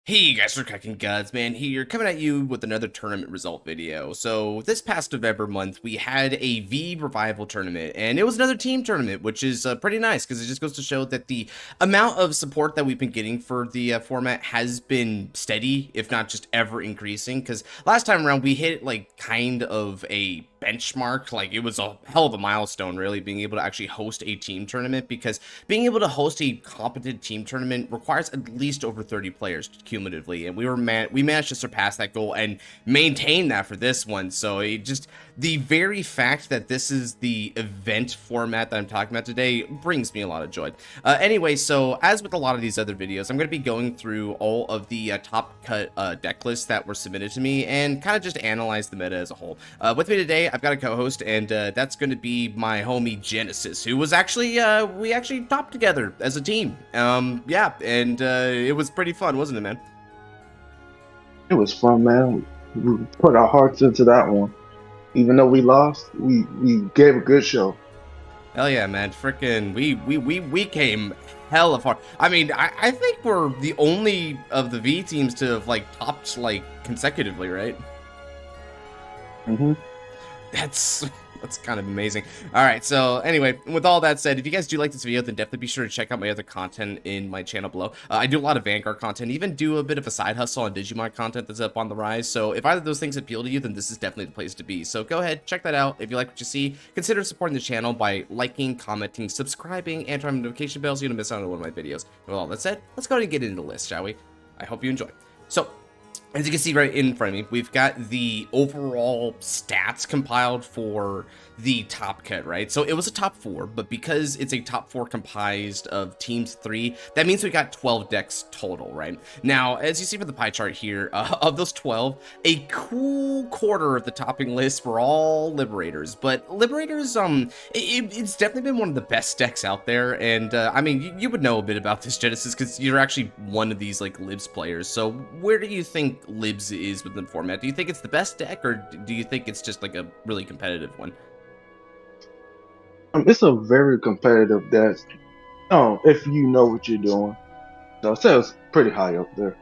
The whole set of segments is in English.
Hey you guys, are cracking gods, man here, coming at you with another tournament result video. So this past November month, we had a V Revival tournament, and it was another team tournament, which is pretty nice, because it just goes to show that the amount of support that we've been getting for the format has been steady, if not just ever increasing, because last time around, we hit, like, kind of a benchmark. Like, it was a hell of a milestone, really, being able to actually host a team tournament, because being able to host a competent team tournament requires at least over 30 players cumulatively, and we managed to surpass that goal and maintain that for this one. So it just, the very fact that this is the event format that I'm talking about today brings me a lot of joy. Anyway, so as with a lot of these other videos, I'm going to be going through all of the top cut deck lists that were submitted to me and kind of just analyze the meta as a whole. With me today, I've got a co-host, and that's going to be my homie Genesis, who was actually, we actually topped together as a team. Yeah, and it was pretty fun, wasn't it, man? It was fun, man. We put our hearts into that one. Even though we lost, we gave a good show. Hell yeah, man. Frickin' we came hella far. I mean, I think we're the only of the V teams to have, like, topped, like, consecutively, right? Mm-hmm. That's kind of amazing. All right, so anyway, with all that said, if you guys do like this video, then definitely be sure to check out my other content in my channel below. I do a lot of Vanguard content, even do a bit of a side hustle on Digimon content that's up on the rise. So if either of those things appeal to you, then this is definitely the place to be. So go ahead, check that out. If you like what you see, consider supporting the channel by liking, commenting, subscribing, and turning notification bells so you don't miss out on one of my videos. And with all that said, let's go ahead and get into the list, shall we? I hope you enjoy. So, as you can see right in front of me, we've got the overall stats compiled for the top cut, right? So it was a top 4, but because it's a top 4 comprised of teams 3, that means we got 12 decks total, right? Now, as you see from the pie chart here, of those 12, a cool quarter of the topping list were all Liberators, but Liberators, it's definitely been one of the best decks out there, and I mean, you would know a bit about this, Genesis, because you're actually one of these, like, Libs players. So where do you think Libs is within the format? Do you think it's the best deck, or do you think it's just like a really competitive one? It's a very competitive deck. Oh, if you know what you're doing. So I'd say it's pretty high up there.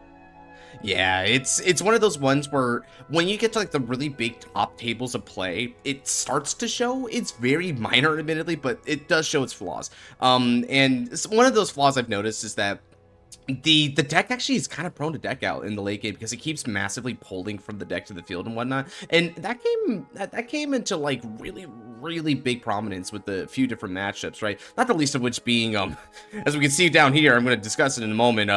Yeah, it's one of those ones where when you get to, like, the really big top tables of play, it starts to show. It's very minor, admittedly, but it does show its flaws. And one of those flaws I've noticed is that the deck actually is kind of prone to deck out in the late game, because it keeps massively pulling from the deck to the field and whatnot, and that came into, like, really big prominence with the few different matchups, right? Not the least of which being, as we can see down here, I'm going to discuss it in a moment,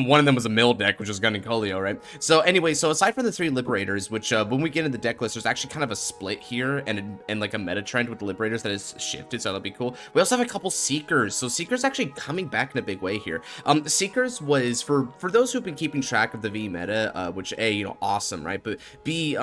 one of them was a mill deck, which was Gun and Colio, right? So anyway, so aside from the 3 Liberators, which when we get into the deck list, there's actually kind of a split here, and like a meta trend with the Liberators that has shifted, so that'll be cool. We also have a couple Seekers, so Seekers actually coming back in a big way here. Seekers was, for those who've been keeping track of the V meta, which A, you know, awesome, right? But B,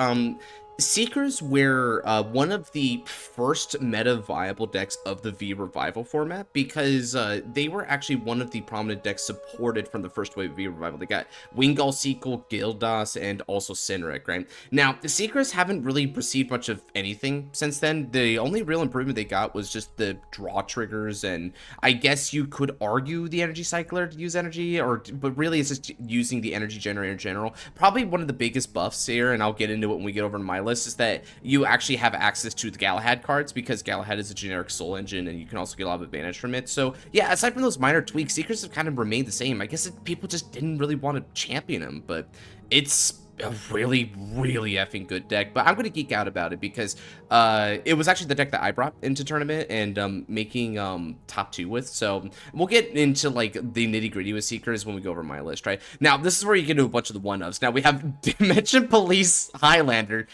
Seekers were one of the first meta viable decks of the V Revival format, because they were actually one of the prominent decks supported from the first wave of V Revival. They got Wingull, Sequel, Gildas, and also Sinric, right? Now, the Seekers haven't really received much of anything since then. The only real improvement they got was just the draw triggers, and I guess you could argue the energy cycler to use energy, but really it's just using the energy generator in general. Probably one of the biggest buffs here, and I'll get into it when we get over to my list, is that you actually have access to the Galahad cards, because Galahad is a generic soul engine, and you can also get a lot of advantage from it. So yeah, aside from those minor tweaks, Seekers have kind of remained the same. I guess people just didn't really want to champion them, but it's a really effing good deck. But I'm going to geek out about it, because it was actually the deck that I brought into tournament and making top 2 with. So we'll get into, like, the nitty-gritty with Seekers when we go over my list, right? Now, this is where you get into a bunch of the one-ups. Now, we have Dimension Police Highlander.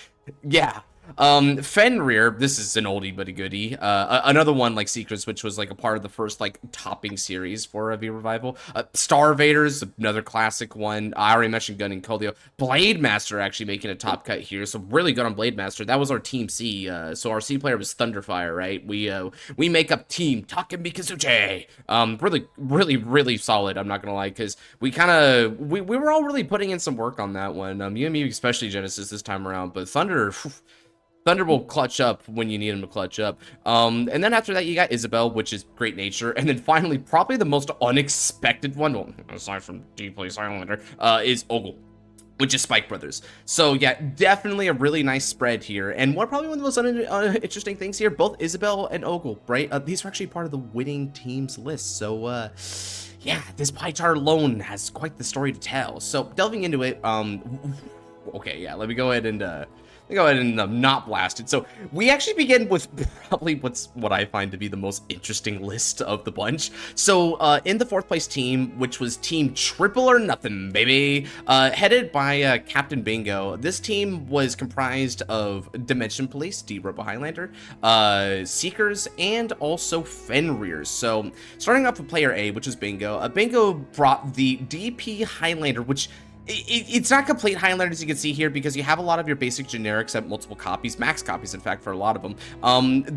Yeah. Fenrir, this is an oldie but a goodie. Another one like Seekers, which was, like, a part of the first, like, topping series for a V Revival. Starvaders, another classic one. I already mentioned Gun and Colio. Blade Master actually making a top cut here, so really good on Blade Master. That was our team C. So our C player was Thunderfire, right? We make up team Taken Mikazuchi. Really solid, I'm not gonna lie, because we were all really putting in some work on that one. You and me especially, Genesis, this time around, but Thunder, Thunder will clutch up when you need him to clutch up. And then after that, you got Isabel, which is great nature. And then finally, probably the most unexpected one, well, aside from Deeply Highlander, is Ogle, which is Spike Brothers. So yeah, definitely a really nice spread here. And probably one of the most interesting things here, both Isabel and Ogle, right? These are actually part of the winning teams list. So yeah, this pie chart alone has quite the story to tell. So delving into it, okay, yeah, let me go ahead and not blast it. So we actually begin with probably what I find to be the most interesting list of the bunch. So in the 4th place team, which was Team Triple or Nothing, baby, headed by Captain Bingo. This team was comprised of Dimension Police, D-Robo Highlander, Seekers, and also Fenrir's. So starting off with player A, which is Bingo. Bingo brought the DP Highlander, which it's not complete Highlander, as you can see here, because you have a lot of your basic generics at multiple copies, max copies, in fact, for a lot of them.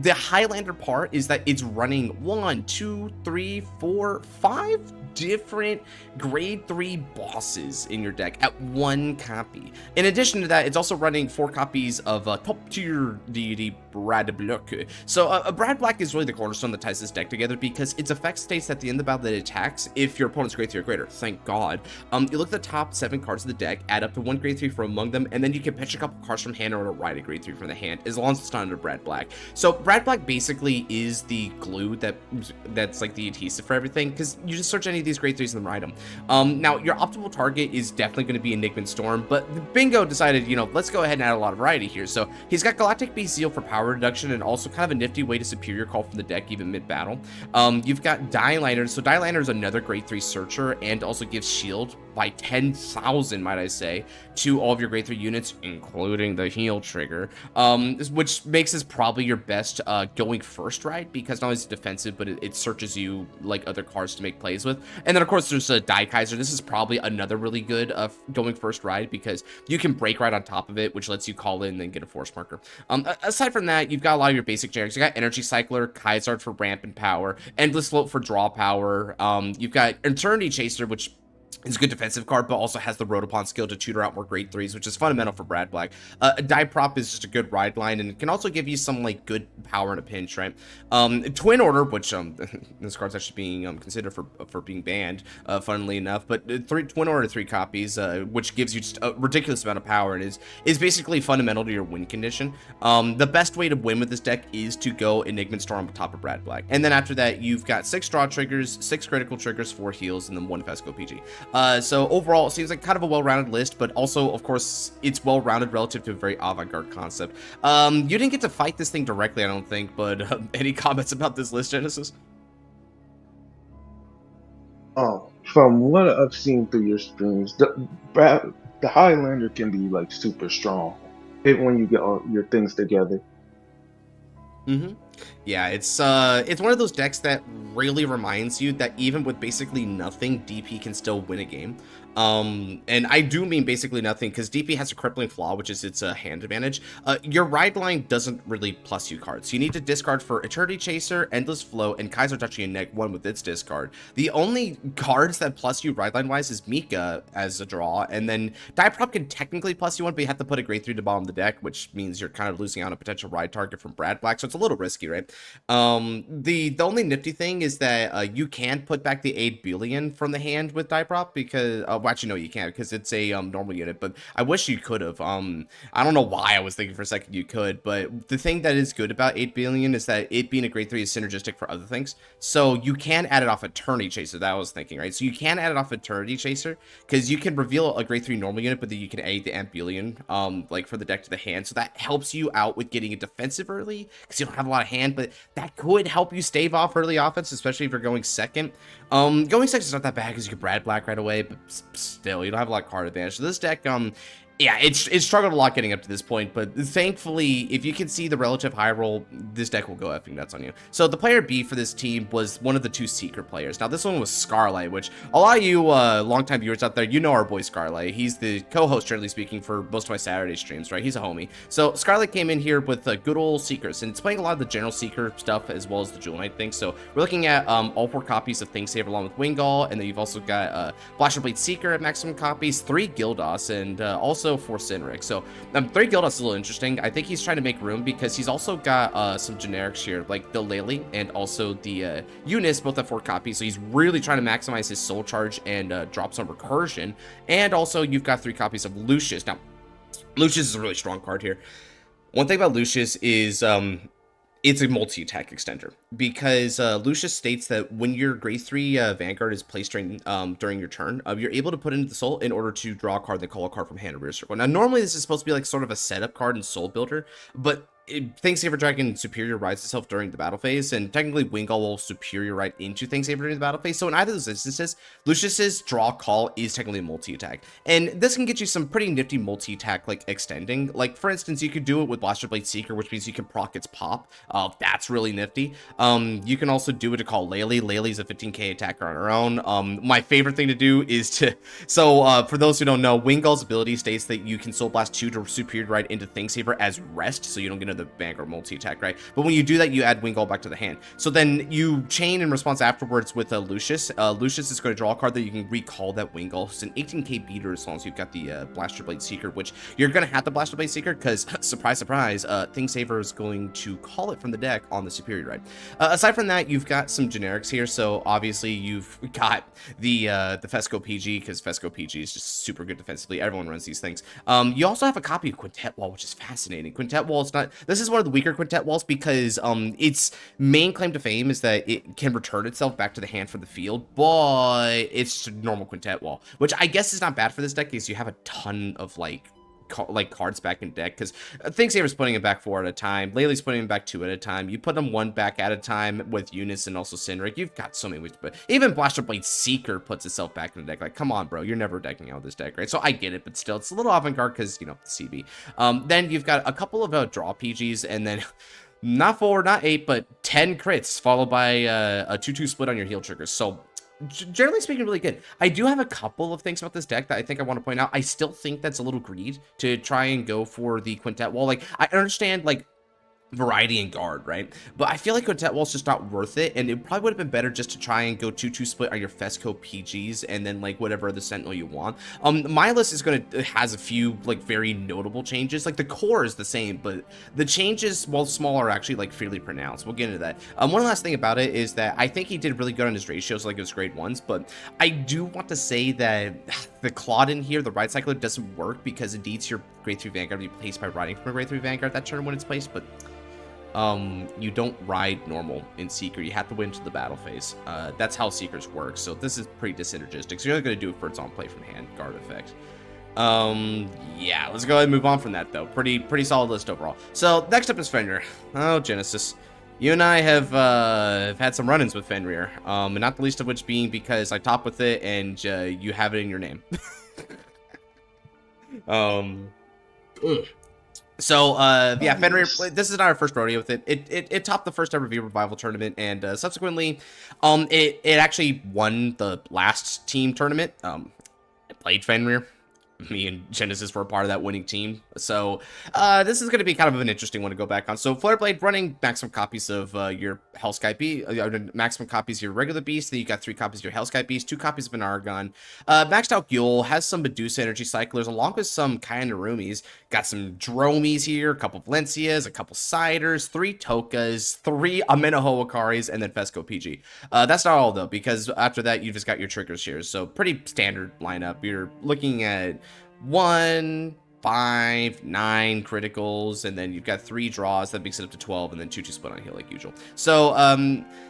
The Highlander part is that it's running 1, 2, 3, 4, 5 different grade 3 bosses in your deck at 1 copy. In addition to that, it's also running 4 copies of top tier deity Brad Black. So Brad Black is really the cornerstone that ties this deck together, because its effect states at the end of the battle that it attacks if your opponent's grade 3 or greater. Thank God. You look at the top 7 cards of the deck, add up to 1 grade 3 from among them, and then you can pitch a couple cards from hand or write a grade 3 from the hand, as long as it's not under Brad Black. So Brad Black basically is the glue that's like the adhesive for everything, because you just search any of these grade 3s and then write them. Now, your optimal target is definitely going to be Enigma Storm, but Bingo decided, you know, let's go ahead and add a lot of variety here. So he's got Galactic Beast Zeal for power reduction, and also kind of a nifty way to superior call from the deck even mid-battle. You've got Dieliner. So Dieliner is another grade 3 searcher, and also gives shield by 10,000, might I say, to all of your grade 3 units, including the heal trigger, which makes this probably your best going first ride, because not only is it defensive, but it searches you like other cards to make plays with. And then of course there's Die Kaiser. This is probably another really good going first ride, because you can break right on top of it, which lets you call in and then get a force marker. Aside from that, you've got a lot of your basic generics. You got Energy Cycler, Kaiser for ramp and power, Endless Float for draw power. You've got Eternity Chaser, which is a good defensive card, but also has the Rotopon skill to tutor out more grade 3s, which is fundamental for Brad Black. Die Prop is just a good ride line, and it can also give you some like good power in a pinch, right? Twin Order, which this card's actually being considered for being banned, funnily enough, but Twin Order 3 copies, which gives you just a ridiculous amount of power, and is basically fundamental to your win condition. The best way to win with this deck is to go Enigma Storm on top of Brad Black, and then after that, you've got 6 draw triggers, 6 critical triggers, 4 heals, and then 1 Fesco PG. So overall, it seems like kind of a well-rounded list, but also, of course, it's well-rounded relative to a very avant-garde concept. You didn't get to fight this thing directly, I don't think, but any comments about this list, Genesis? From what I've seen through your streams, the Highlander can be like super strong when you get all your things together. Yeah, it's one of those decks that really reminds you that even with basically nothing, DP can still win a game. And I do mean basically nothing, because DP has a crippling flaw, which is its hand advantage. Your ride line doesn't really plus you cards. You need to discard for Eternity Chaser, Endless Flow, and Kaiser touching a neg 1 with its discard. The only cards that plus you ride line wise is Mika as a draw, and then Die Prop can technically plus you 1, but you have to put a grade 3 to bottom the deck, which means you're kind of losing out on a potential ride target from Brad Black, so it's a little risky, right? The only nifty thing is that you can put back the 8 billion from the hand with Die Prop, because well, actually no, you can't, because it's a normal unit, but I wish you could have. I don't know why I was thinking for a second you could, but the thing that is good about 8 billion is that it being a grade 3 is synergistic for other things, so you can add it off Eternity Chaser. That I was thinking, right? So you can add it off Eternity Chaser, because you can reveal a grade 3 normal unit, but then you can add the Amp Billion like for the deck to the hand, so that helps you out with getting a defensive early, because you don't have a lot of hand, but that could help you stave off early offense, especially if you're going second. Going second is not that bad, because you can Brad Black right away, but still, you don't have a lot of card advantage. So this deck, yeah, it struggled a lot getting up to this point, but thankfully, if you can see the relative high roll, this deck will go effing nuts on you. So the player B for this team was one of the 2 Seeker players. Now, this one was Scarlight, which a lot of you longtime viewers out there, you know our boy Scarlight. He's the co-host, generally speaking, for most of my Saturday streams, right? He's a homie. So Scarlight came in here with good old Seekers, and it's playing a lot of the general Seeker stuff as well as the Jewel Knight thing. So we're looking at all 4 copies of Thingsaver along with Wingull, and then you've also got Blaster Blade Seeker at maximum copies, 3 Gildos, and also also for Sinric. So 3 Gildas is a little interesting. I think he's trying to make room because he's also got some generics here, like the Lele and also the Eunice, both have 4 copies. So he's really trying to maximize his soul charge and drop some recursion. And also you've got 3 copies of Lucius. Now, Lucius is a really strong card here. One thing about Lucius is it's a multi-attack extender, because Lucius states that when your grade 3 Vanguard is placed during your turn, you're able to put into the soul in order to draw a card, then call a card from hand or rear circle. Now, normally this is supposed to be like sort of a setup card in Soul Builder, but Thingsaver Dragon Superior rides itself during the battle phase, and technically Wingull will Superior ride into Thingsaver during the battle phase. So in either of those instances, Lucius's draw call is technically a multi-attack, and this can get you some pretty nifty multi-attack like extending. Like for instance, you could do it with Blaster Blade Seeker, which means you can proc its pop. That's really nifty. You can also do it to call Lele. Lele's a 15k attacker on her own. My favorite thing to do is to for those who don't know, Wingull's ability states that you can Soul Blast 2 to Superior ride into Thingsaver as rest, so you don't get the Vanguard multi-attack, right? But when you do that, you add Wingull back to the hand. So then you chain in response afterwards with Lucius. Lucius is going to draw a card that you can recall that Wingull. It's an 18k beater as long as you've got the Blaster Blade Seeker, which you're going to have the Blaster Blade Seeker because, surprise, surprise, Thingsaver is going to call it from the deck on the Superior ride. Aside from that, you've got some generics here. So obviously you've got the Fesco PG, because Fesco PG is just super good defensively. Everyone runs these things. You also have a copy of Quintet Wall, which is fascinating. Quintet Wall is not... This is one of the weaker Quintet Walls because its main claim to fame is that it can return itself back to the hand from the field, but it's just a normal Quintet Wall, which I guess is not bad for this deck because you have a ton of like cards back in deck, because Thingsaver's putting it back 4 at a time, Lele's putting it back 2 at a time, you put them 1 back at a time with Eunice and also Sinric. You've got so many ways to put. Even Blaster Blade Seeker puts itself back in the deck. Like, come on, bro, you're never decking out this deck, right? So I get it, but still, it's a little avant-garde because, you know, CB. Then you've got a couple of draw PGs, and then not 4, not 8, but 10 crits, followed by a 2-2 split on your heal triggers. So generally speaking, really good. I do have a couple of things about this deck that I think I want to point out. I still think that's a little greed to try and go for the Quintet Wall. Like, I understand, like, variety and guard, right? But I feel like Quintet Wall's just not worth it, and it probably would have been better just to try and go 2-2 split on your Fesco PGs and then like whatever other Sentinel you want. My list is has a few like very notable changes. Like the core is the same, but the changes, while small, are actually like fairly pronounced. We'll get into that. One last thing about it is that I think he did really good on his ratios, like his grade 1s, but I do want to say that the Claude in here, the Ride Cycler, doesn't work because it needs your grade 3 Vanguard to be placed by riding from a grade 3 Vanguard that turn when it's placed, but you don't ride normal in Seeker. You have to win to the battle phase. That's how Seekers work, so this is pretty synergistic. So you're only going to do it for its on play from hand guard effect. Yeah, let's go ahead and move on from that, though. Pretty solid list overall. So next up is Fenrir. Oh, Genesis. You and I have had some run-ins with Fenrir, and not the least of which being because I top with it and you have it in your name. So, yeah, Fenrir, this is not our first rodeo with it. It topped the first ever V Revival tournament, and subsequently, it actually won the last team tournament. I played Fenrir. Me and Genesis were a part of that winning team. So, this is going to be kind of an interesting one to go back on. So, Flare Blade running maximum copies of your Hellsky Beast, maximum copies of your regular beast. Then you got 3 copies of your Hellsky Beast, 2 copies of an Aragon. Maxed out Yugioh has some Medusa Energy Cyclers along with some Kainerumis. Got some Dromies here, a couple Valencias, a couple Ciders, 3 Tokas, 3 Amenaho Akaris, and then Fesco PG. That's not all though, because after that you just got your triggers here. So pretty standard lineup. You're looking at 1, 5, 9 criticals, and then you've got 3 draws. That makes it up to 12, and then 2-2 split on heal like usual. So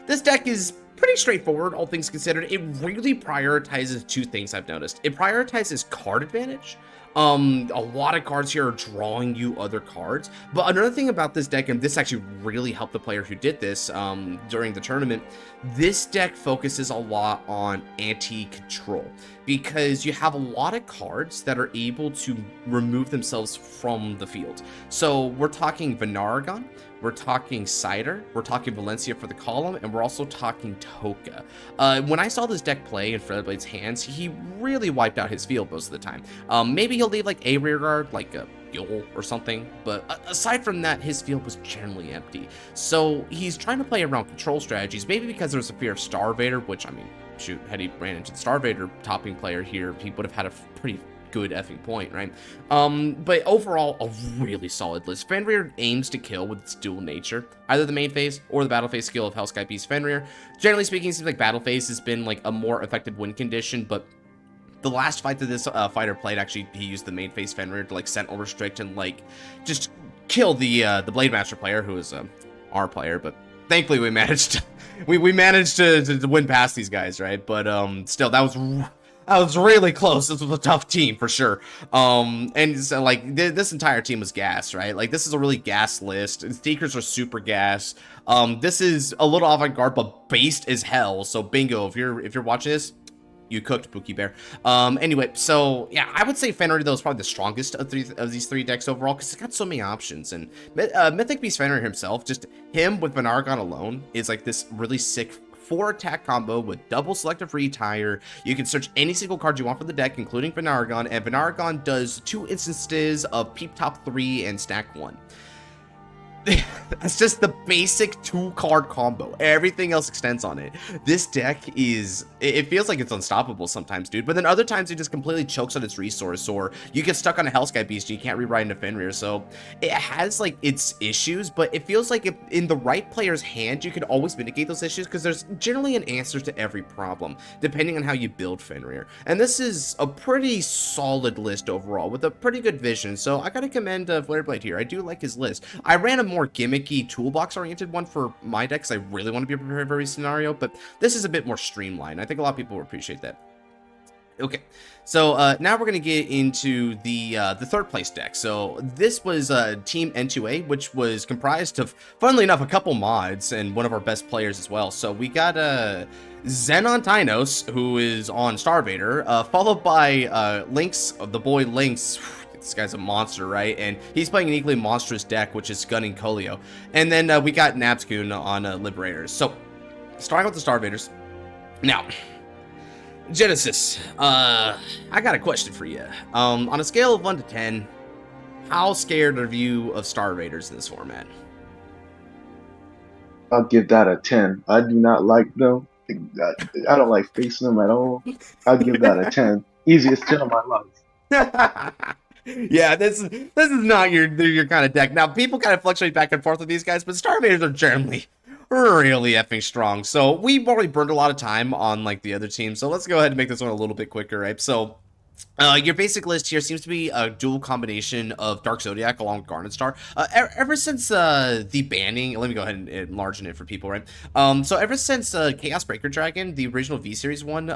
this deck is pretty straightforward, all things considered. It really prioritizes 2 things I've noticed. It prioritizes card advantage. A lot of cards here are drawing you other cards, but another thing about this deck, and this actually really helped the player who did this during the tournament, this deck focuses a lot on anti-control, because you have a lot of cards that are able to remove themselves from the field. So we're talking Venaragon, we're talking Cider, we're talking Valencia for the column, and we're also talking Toka. When I saw this deck play in Flare-Blade's hands, he really wiped out his field most of the time. Maybe he'll leave like a rear guard, like a Yule or something, but aside from that, his field was generally empty. So he's trying to play around control strategies, maybe because there's a fear of Starvader, which, I mean, shoot, had he ran into the Starvader topping player here, he would have had a pretty good effing point, right? But overall, a really solid list. Fenrir aims to kill with its dual nature, either the main phase or the battle phase skill of Hellsky Beast Fenrir. Generally speaking, it seems like battle phase has been like a more effective win condition, but the last fight that this fighter played, actually, he used the main phase Fenrir to like sentinel restrict and like just kill the Blade Master player, who is our player. But thankfully, we managed to, we managed to win past these guys, right? But still, that was really close. This was a tough team for sure. And so like this entire team was gas, right? Like this is a really gas list. And Seekers are super gas. This is a little avant-garde, but based as hell. So bingo, if you're watching this, you cooked, Pookie Bear. Anyway, so yeah, I would say Fenrir though is probably the strongest of these three decks overall because it's got so many options. And Mythic Beast Fenrir himself, just him with Vanguard alone, is like this really sick 4-attack combo with double selective retire. You can search any single card you want for the deck, including Vanargon, and Vanargon does 2 instances of Peep Top 3 and Stack 1. That's just the basic 2-card combo. Everything else extends on it. This deck is, it feels like it's unstoppable sometimes, dude, but then other times it just completely chokes on its resource, or you get stuck on a Hellsky Beast and you can't rewrite into Fenrir. So it has like its issues, but it feels like if in the right player's hand, you can always mitigate those issues because there's generally an answer to every problem, depending on how you build Fenrir. And this is a pretty solid list overall with a pretty good vision. So I gotta commend Flareblade here. I do like his list. I ran a more gimmicky toolbox-oriented one for my deck because I really want to be prepared for every scenario, but this is a bit more streamlined. I think a lot of people will appreciate that. Okay, so now we're going to get into the third place deck. So this was Team N2A, which was comprised of, funnily enough, a couple mods and one of our best players as well. So we got Xenon Tynos, who is on Starvader, followed by Lynx, the boy Lynx. This guy's a monster, right? And he's playing an equally monstrous deck, which is gunning Kolio. And then we got Nabscoon on Liberators. So, starting with the Starvaders. Now, Genesis, I got a question for you. On a scale of 1 to 10, how scared are you of Starvaders in this format? I'll give that a 10. I do not like them. I don't like facing them at all. I'll give that a 10. Easiest 10 of my life. Yeah, this is not your kind of deck. Now, people kind of fluctuate back and forth with these guys, but Starvaders are generally really effing strong. So we've already burned a lot of time on like the other team. So let's go ahead and make this one a little bit quicker, right? So your basic list here seems to be a dual combination of Dark Zodiac along with Garnet Star. Ever since the banning, let me go ahead and enlarge it for people, right? So ever since Chaos Breaker Dragon, the original V-Series one,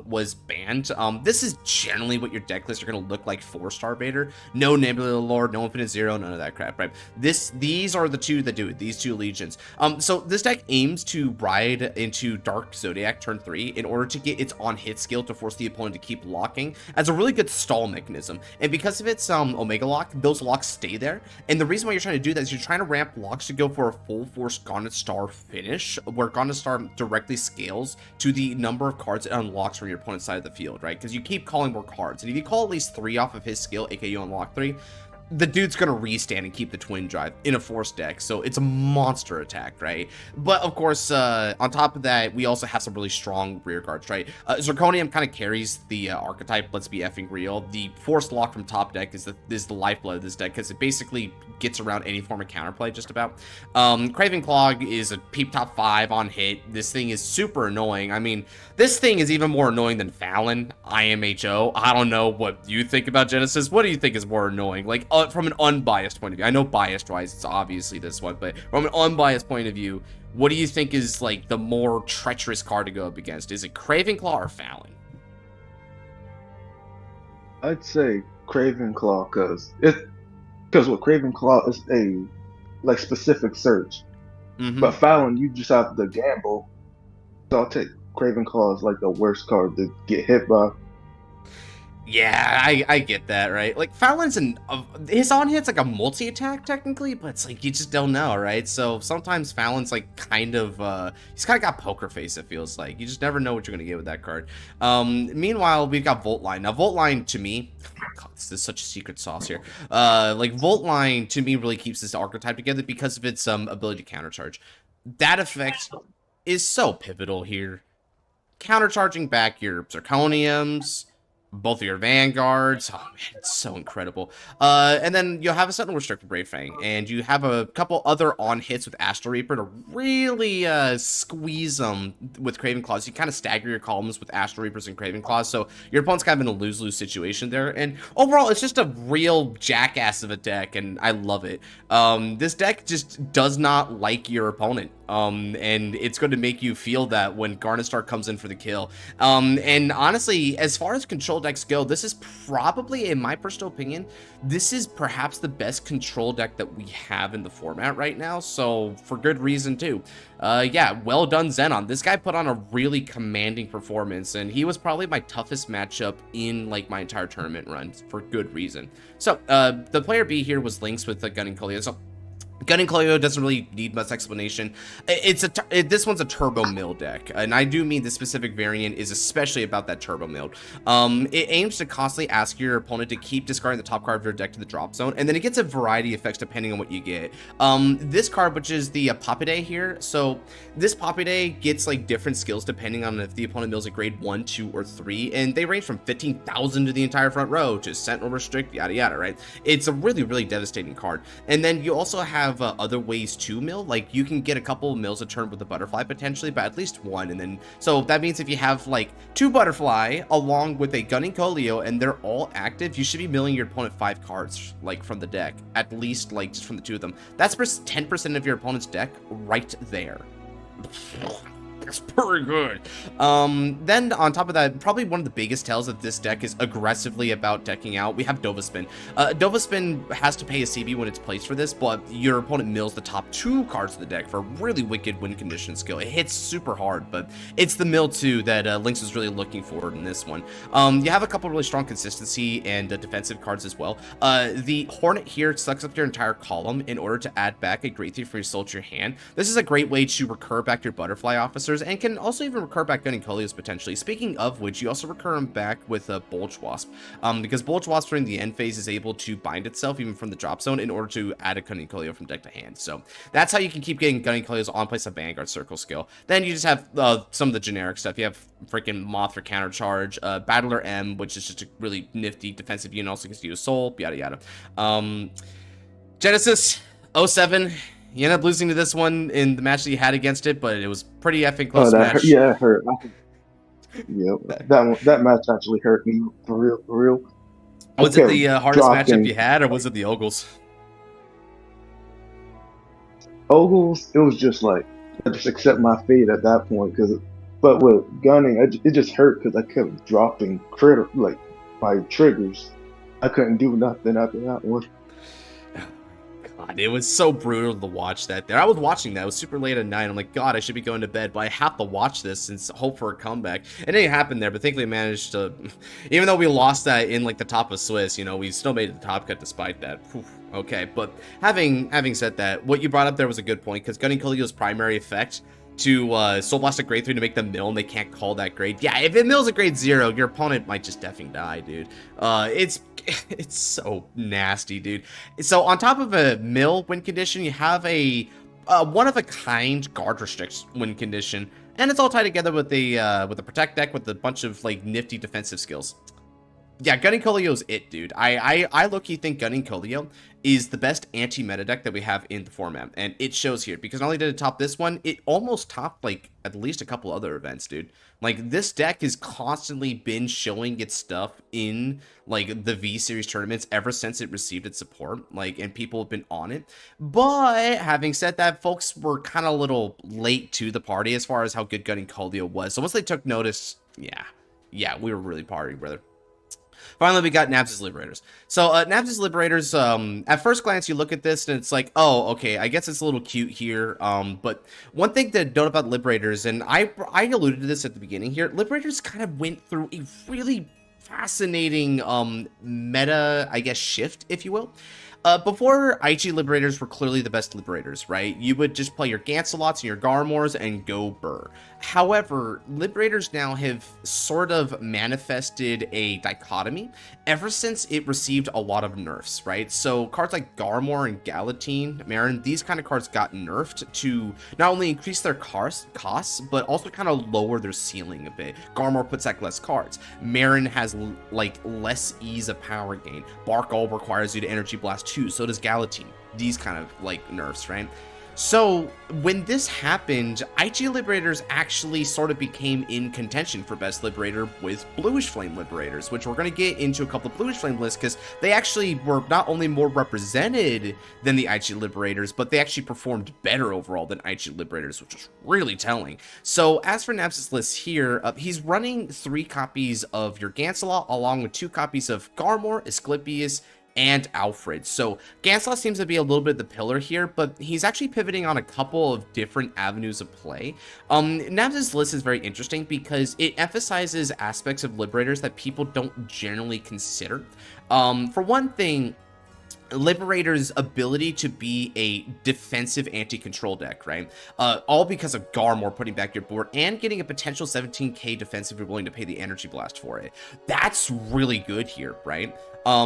was banned, this is generally what your deck lists are going to look like for Starvader. No Nebula Lord, no Infinite Zero, none of that crap, right? These are the two that do it, these two legions. So this deck aims to ride into Dark Zodiac turn 3 in order to get its on-hit skill to force the opponent to keep locking as a really good stall mechanism. And because of its Omega Lock, those locks stay there. And the reason why you're trying to do that is you're trying to ramp locks to go for a full force Garnet Star finish, where Garnet Star directly scales to the number of cards it unlocks from your opponent's side of the field, right? Because you keep calling more cards. And if you call at least 3 off of his skill, aka you unlock 3, the dude's gonna restand and keep the twin drive in a force deck, so it's a monster attack, right? But of course, on top of that, we also have some really strong rear guards, right? Zirconium kind of carries the archetype. Let's be effing real. The force lock from top deck is the lifeblood of this deck because it basically gets around any form of counterplay, just about. Craven Clog is a peep top 5 on hit. This thing is super annoying. I mean, this thing is even more annoying than Fallon, IMHO. I don't know what you think about Genesis. What do you think is more annoying? Like, from an unbiased point of view. I know biased-wise, it's obviously this one, but from an unbiased point of view, what do you think is, like, the more treacherous card to go up against? Is it Cravenclaw or Fallon? I'd say Cravenclaw because with Cravenclaw is a like specific search, but Fallon you just have to gamble. So I'll take Cravenclaw as like the worst card to get hit by. Yeah, I get that, right? Like, Fallon's his on-hit's like a multi-attack, technically, but it's like, you just don't know, right? So, sometimes Fallon's like, kind of, he's kind of got poker face, it feels like. You just never know what you're going to get with that card. Meanwhile, we've got Voltline. Now, Voltline, to me, God, this is such a secret sauce here. Like, Voltline, to me, really keeps this archetype together because of its ability to countercharge. That effect is so pivotal here. Countercharging back your Zirconiums, both of your Vanguards. Oh man, it's so incredible. And then you'll have a Sentinel Restricted Brave Fang, and you have a couple other on hits with Astral Reaper to really squeeze them with Craven Claws. You kind of stagger your columns with Astral Reapers and Craven Claws, so your opponent's kind of in a lose-lose situation there. And overall, it's just a real jackass of a deck, and I love it. This deck just does not like your opponent. And it's going to make you feel that when Garnistar comes in for the kill. And honestly, as far as control decks go, this is probably, in my personal opinion, this is perhaps the best control deck that we have in the format right now. So for good reason too. Yeah, well done, Xenon. This guy put on a really commanding performance, and he was probably my toughest matchup in like my entire tournament run for good reason. So the player B here was Lynx with Gunning Collier. So Gunning Collier doesn't really need much explanation. This one's a turbo mill deck, and I do mean the specific variant is especially about that turbo mill. It aims to constantly ask your opponent to keep discarding the top card of their deck to the drop zone, and then it gets a variety of effects depending on what you get. This card, which is the Poppy here, so this Poppy gets like different skills depending on if the opponent mills a grade 1, 2, or 3, and they range from 15,000 to the entire front row to Sentinel Restrict, yada yada, right? It's a really, really devastating card. And then you also have other ways to mill, like you can get a couple of mills a turn with the butterfly potentially, but at least one. And then so that means if you have like 2 butterfly along with a Gunning Collier and they're all active, you should be milling your opponent 5 cards like from the deck, at least like just from the 2 of them. That's 10% of your opponent's deck right there. It's pretty good. Then on top of that, probably one of the biggest tells of this deck is aggressively about decking out. We have Dova Spin. Dova Spin has to pay a CB when it's placed for this, but your opponent mills the top 2 cards of the deck for a really wicked win condition skill. It hits super hard, but it's the mill 2 that Lynx is really looking for in this one. You have a couple really strong consistency and defensive cards as well. The Hornet here sucks up your entire column in order to add back a grade 3 for your soul to your hand. This is a great way to recur back your butterfly officers, and can also even recur back Gunning Colliers potentially. Speaking of which, you also recur them back with a Bulge Wasp, because Bulge Wasp during the end phase is able to bind itself even from the drop zone in order to add a Gunning Collier from deck to hand. So that's how you can keep getting Gunning Colliers on place of Vanguard Circle skill. Then you just have some of the generic stuff. You have freaking Moth for counter charge, Battler M, which is just a really nifty defensive unit, also gets you a soul, yada yada. Genesis 07. You ended up losing to this one in the match that you had against it, but it was pretty effing close match. Yeah, it hurt. Yep, that match actually hurt me for real. For real. Was it the hardest matchup you had, or was it the Ogles? Ogles, it was just like I just accept my fate at that point. But with Gunning, it just hurt because I kept dropping like my triggers. I couldn't do nothing after that one. God, it was so brutal to watch that there. I was watching that. It was super late at night. I'm like, God, I should be going to bed, but I have to watch this and hope for a comeback. It didn't happen there, but thankfully I managed to, even though we lost that in like the top of Swiss, you know, we still made the top cut despite that. Whew. Okay, but having said that, what you brought up there was a good point, because Gunning Collier's primary effect to Soul Blast a grade 3 to make them mill, and they can't call that grade. Yeah, if it mills a grade 0, your opponent might just effing die, dude. It's so nasty, dude. So on top of a mill win condition, you have a one-of-a-kind guard restricts win condition, and it's all tied together with a protect deck with a bunch of like nifty defensive skills. Yeah, Gunning Collier is it, dude. I low-key think Gunning Collier is the best anti-meta deck that we have in the format, and it shows here, because not only did it top this one, it almost topped like at least a couple other events, dude. Like, this deck has constantly been showing its stuff in like the V series tournaments ever since it received its support, like, and people have been on it. But having said that, folks were kind of a little late to the party as far as how good Gunning Collier was. So once they took notice, yeah, we were really partying, brother. Finally, we got Nabs' Liberators. So, Nabs' Liberators, at first glance, you look at this, and it's like, oh, okay, I guess it's a little cute here, but one thing to note about Liberators, and I alluded to this at the beginning here, Liberators kind of went through a really fascinating, meta, I guess, shift, if you will. Before, IG Liberators were clearly the best Liberators, right? You would just play your Gancelots and your Garmors and go burr. However, Liberators now have sort of manifested a dichotomy ever since it received a lot of nerfs, right? So cards like Garmor and Galatine, Marin, these kind of cards got nerfed to not only increase their costs, but also kind of lower their ceiling a bit. Garmor puts back less cards. Marin has like less ease of power gain. Bark All requires you to Energy Blast too, so does Galatine. These kind of like nerfs, right? So when this happened, IG Liberators actually sort of became in contention for Best Liberator with Bluish Flame Liberators, which we're going to get into a couple of Bluish Flame lists because they actually were not only more represented than the IG Liberators, but they actually performed better overall than IG Liberators, which was really telling. So as for Nabs' list here, he's running 3 copies of your Gancelot along with 2 copies of Garmor, Asclepius, and Alfred. So Gancelot seems to be a little bit the pillar here, but he's actually pivoting on a couple of different avenues of play. Nabs' list is very interesting because it emphasizes aspects of Liberators that people don't generally consider. For one thing, Liberator's ability to be a defensive anti-control deck, right? All because of Garmor putting back your board and getting a potential 17k defense if you're willing to pay the Energy Blast for it. That's really good here, right?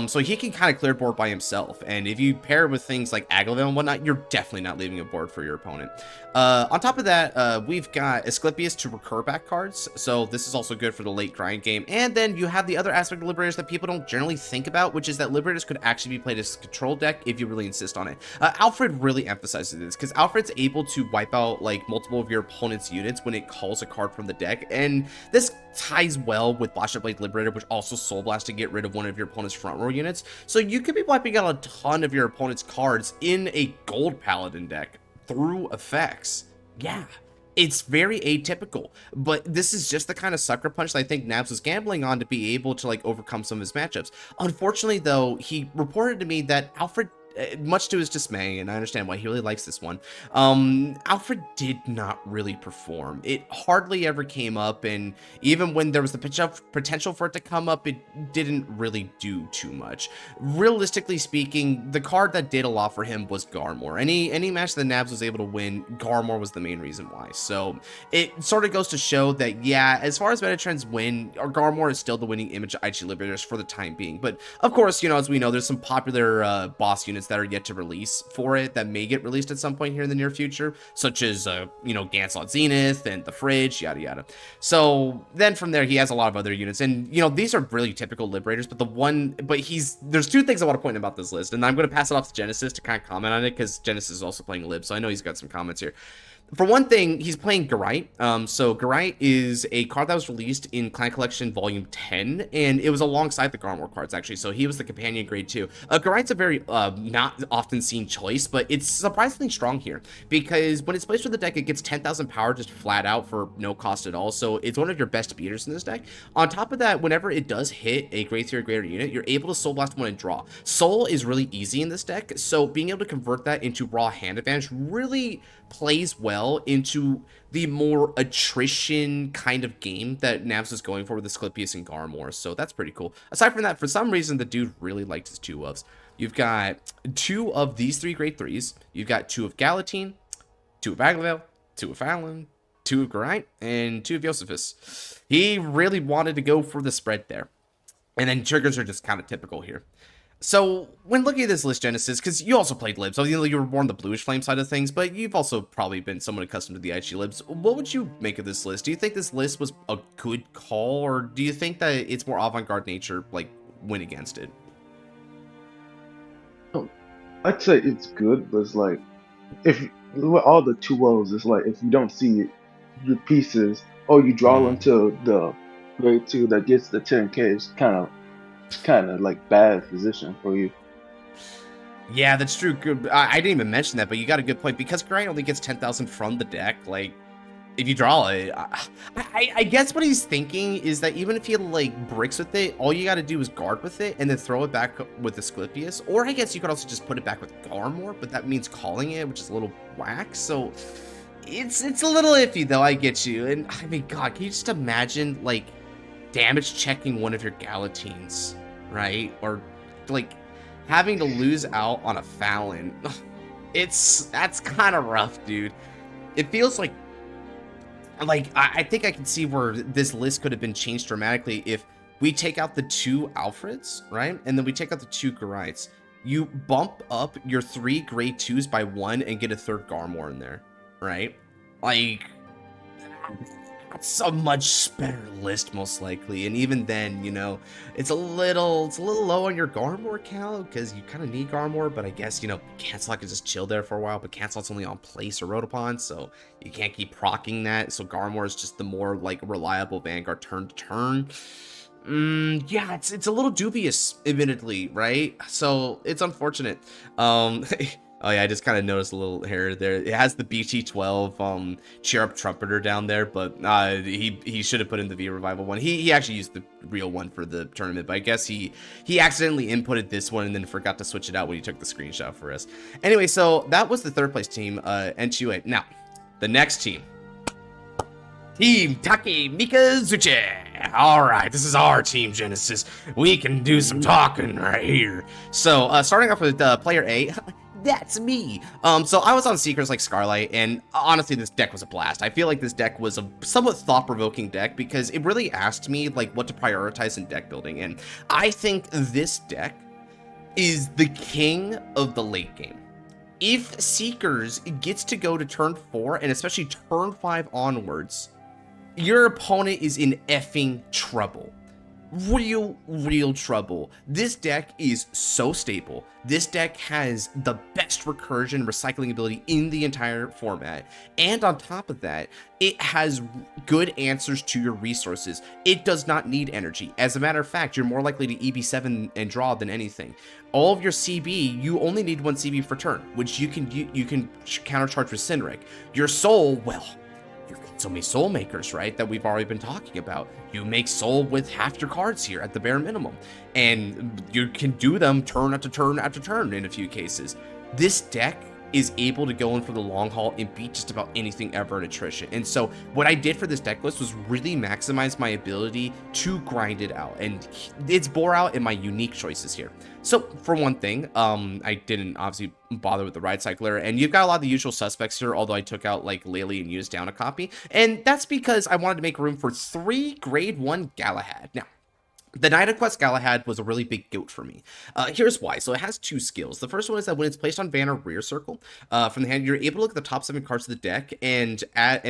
So he can kind of clear board by himself, and if you pair with things like Aglavale and whatnot, you're definitely not leaving a board for your opponent. On top of that, we've got Asclepius to recur back cards, so this is also good for the late grind game. And then you have the other aspect of Liberators that people don't generally think about, which is that Liberators could actually be played as a control deck if you really insist on it. Alfred really emphasizes this, because Alfred's able to wipe out like multiple of your opponent's units when it calls a card from the deck, and this ties well with Blast Blade Liberator, which also Soul Blast to get rid of one of your opponent's front row units. So you could be wiping out a ton of your opponent's cards in a Gold Paladin deck through effects. Yeah, it's very atypical, but this is just the kind of sucker punch that I think Nabs was gambling on to be able to like overcome some of his matchups. Unfortunately, though, he reported to me that Alfred, much to his dismay, and I understand why he really likes this one, Alfred did not really perform. It hardly ever came up, and even when there was the potential for it to come up, it didn't really do too much. Realistically speaking, the card that did a lot for him was Garmor. Any match that Nabs was able to win, Garmor was the main reason why. So it sort of goes to show that, yeah, as far as meta trends win, Garmor is still the winning image of IG Liberators for the time being. But of course, you know, as we know, there's some popular boss units that are yet to release for it that may get released at some point here in the near future, such as you know, Gancelot Zenith and the Fridge, yada yada. So then from there he has a lot of other units, and you know, these are really typical Liberators, but there's 2 things I want to point out about this list, and I'm going to pass it off to Genesis to kind of comment on it because Genesis is also playing Lib, so I know he's got some comments here. For one thing, he's playing Garite. So Garite is a card that was released in Clan Collection Volume 10, and it was alongside the Garmor cards, actually, so he was the companion grade too. Garite's a very not often seen choice, but it's surprisingly strong here, because when it's placed with the deck, it gets 10,000 power just flat out for no cost at all, so it's one of your best beaters in this deck. On top of that, whenever it does hit a grade 3 or greater unit, you're able to Soul Blast 1 and draw. Soul is really easy in this deck, so being able to convert that into raw hand advantage really plays well into the more attrition kind of game that Nabs is going for with Asclepius and Garmor, so that's pretty cool. Aside from that, for some reason, the dude really liked his 2 ofs. You've got 2 of these 3 grade 3s, you've got 2 of Galatine, 2 of Aglavale, 2 of Fallon, 2 of Garite, and 2 of Josephus. He really wanted to go for the spread there. And then triggers are just kind of typical here. So, when looking at this list, Genesis, because you also played Libs, so you know, you were more on the Bluish Flame side of things, but you've also probably been somewhat accustomed to the IG Libs. What would you make of this list? Do you think this list was a good call, or do you think that its more avant-garde nature, like, went against it? I'd say it's good, but it's like, if with all the 2-0s, it's like, if you don't see it, your pieces, or you draw into the grade 2 that gets the 10k, it's kind of like bad position for you. Yeah, that's true. I didn't even mention that, but you got a good point, because Garite only gets 10,000 from the deck. Like, if you draw it, I guess what he's thinking is that even if he like bricks with it, all you got to do is guard with it and then throw it back with Asclepius, or I guess you could also just put it back with Garmor, but that means calling it, which is a little whack. So it's a little iffy, though. I get you. And I mean, God, can you just imagine like damage checking one of your Galatines, right? Or like having to lose out on a Fallon, that's kind of rough, dude. It feels like I think I can see where this list could have been changed dramatically if we take out the 2 Alfreds, right? And then we take out the 2 Garites. You bump up your 3 Gray 2s by 1 and get a 3rd Garmor in there, right? Like, that's a much better list, most likely. And even then, you know, it's a little low on your Garmor count, because you kind of need Garmor, but I guess, you know, Cancelot can just chill there for a while, but Cancelot's only on place or Rotopon, so you can't keep proccing that, so Garmor is just the more, like, reliable Vanguard turn to turn. Yeah, it's a little dubious, admittedly, right? So it's unfortunate. Oh yeah, I just kind of noticed a little hair there. It has the BT12 cheer up trumpeter down there, but he should have put in the V Revival one. He actually used the real one for the tournament, but I guess he accidentally inputted this one and then forgot to switch it out when he took the screenshot for us. Anyway, so that was the 3rd place team, N2A. Now, the next team. Team Take Mikazuchi. All right, this is our team, Genesis. We can do some talking right here. So, starting off with player A, that's me. So I was on Seekers like Scarlight, and honestly, this deck was a blast. I feel like this deck was a somewhat thought-provoking deck because it really asked me like what to prioritize in deck building, and I think this deck is the king of the late game. If Seekers gets to go to turn 4, and especially turn 5 onwards, your opponent is in effing trouble. Real trouble. This deck is so stable. This deck has the best recursion recycling ability in the entire format. And on top of that, it has good answers to your resources. It does not need energy. As a matter of fact, you're more likely to EB7 and draw than anything. All of your CB, you only need 1 CB per turn, which you can countercharge with Cinderace. Your Soul, well, you've got so many Soul Makers, right, that we've already been talking about. You make Soul with half your cards here at the bare minimum, and you can do them turn after turn after turn in a few cases. This deck is able to go in for the long haul and beat just about anything ever in attrition. And so what I did for this deck list was really maximize my ability to grind it out, and it's bore out in my unique choices here. So for one thing, I didn't obviously bother with the Ride Cycler, and you've got a lot of the usual suspects here, although I took out like Lily and used down a copy, and that's because I wanted to make room for 3 grade 1 Galahad. Now, the Knight of Quest Galahad was a really big goat for me. Here's why. So it has 2 skills. The first one is that when it's placed on Van or Rear Circle from the hand, you're able to look at the top 7 cards of the deck and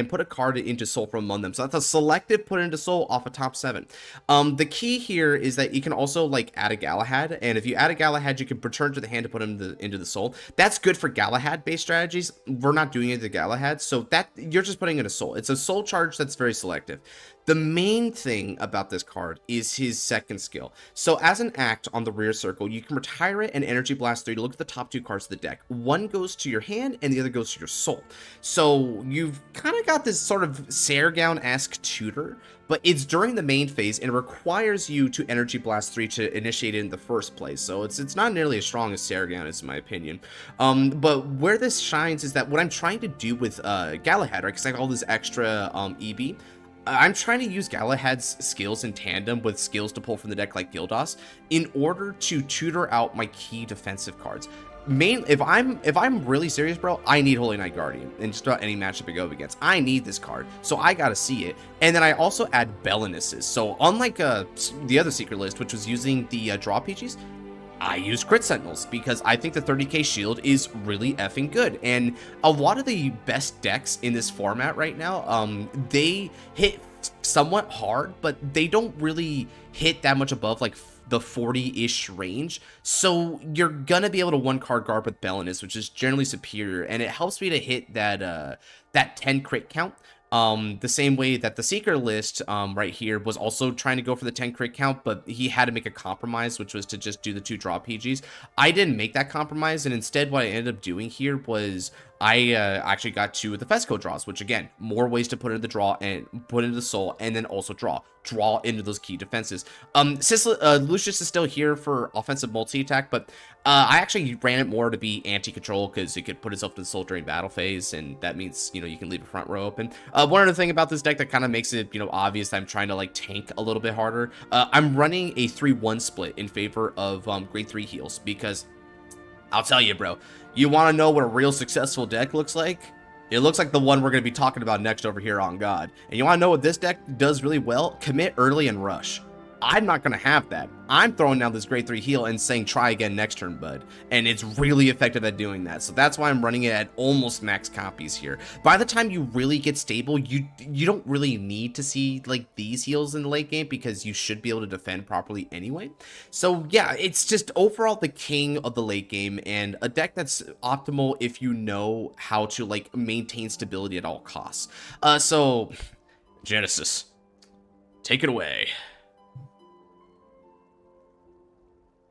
put a card into Soul from among them. So that's a selective put into Soul off a top 7. The key here is that you can also like add a Galahad, and if you add a Galahad, you can return to the hand to put him into the Soul. That's good for Galahad-based strategies. We're not doing it to Galahad, so that you're just putting in a Soul. It's a Soul charge that's very selective. The main thing about this card is his second skill. So as an act on the Rear Circle, you can retire it and Energy Blast 3 to look at the top 2 cards of the deck. One goes to your hand and the other goes to your Soul. So you've kind of got this sort of Sargown-esque tutor, but it's during the main phase and it requires you to Energy Blast 3 to initiate it in the first place. So it's not nearly as strong as Sargown is, in my opinion. But where this shines is that what I'm trying to do with Galahad, right, because I have all this extra EB, I'm trying to use Galahad's skills in tandem with skills to pull from the deck like Gildas in order to tutor out my key defensive cards. If I'm really serious, bro, I need Holy Knight Guardian in just about any matchup I go up against. I need this card, so I gotta see it. And then I also add Bellinuses. So unlike the other secret list, which was using the draw PGs, I use Crit Sentinels because I think the 30k shield is really effing good. And a lot of the best decks in this format right now, they hit somewhat hard, but they don't really hit that much above like the 40-ish range. So you're gonna be able to 1-card guard with Bellinus, which is generally superior, and it helps me to hit that 10 crit count. The same way that the Seeker list right here was also trying to go for the 10 crit count, but he had to make a compromise, which was to just do the 2 draw PGs. I didn't make that compromise, and instead what I ended up doing here was I actually got 2 of the Fesco draws, which again, more ways to put into the draw and put into the soul, and then also draw into those key defenses. Lucius is still here for offensive multi-attack, but I actually ran it more to be anti-control because it could put itself to the soul during battle phase, and that means, you know, you can leave a front row open. One other thing about this deck that kind of makes it, you know, obvious that I'm trying to like tank a little bit harder, I'm running a 3-1 split in favor of grade 3 heals, because I'll tell you, bro, you want to know what a real successful deck looks like? It looks like the one we're going to be talking about next over here on God. And you want to know what this deck does really well? Commit early and rush. I'm not going to have that. I'm throwing down this grade 3 heal and saying try again next turn, bud. And it's really effective at doing that. So that's why I'm running it at almost max copies here. By the time you really get stable, you don't really need to see like these heals in the late game, because you should be able to defend properly anyway. So yeah, it's just overall the king of the late game, and a deck that's optimal if you know how to like maintain stability at all costs. So Genesis, take it away.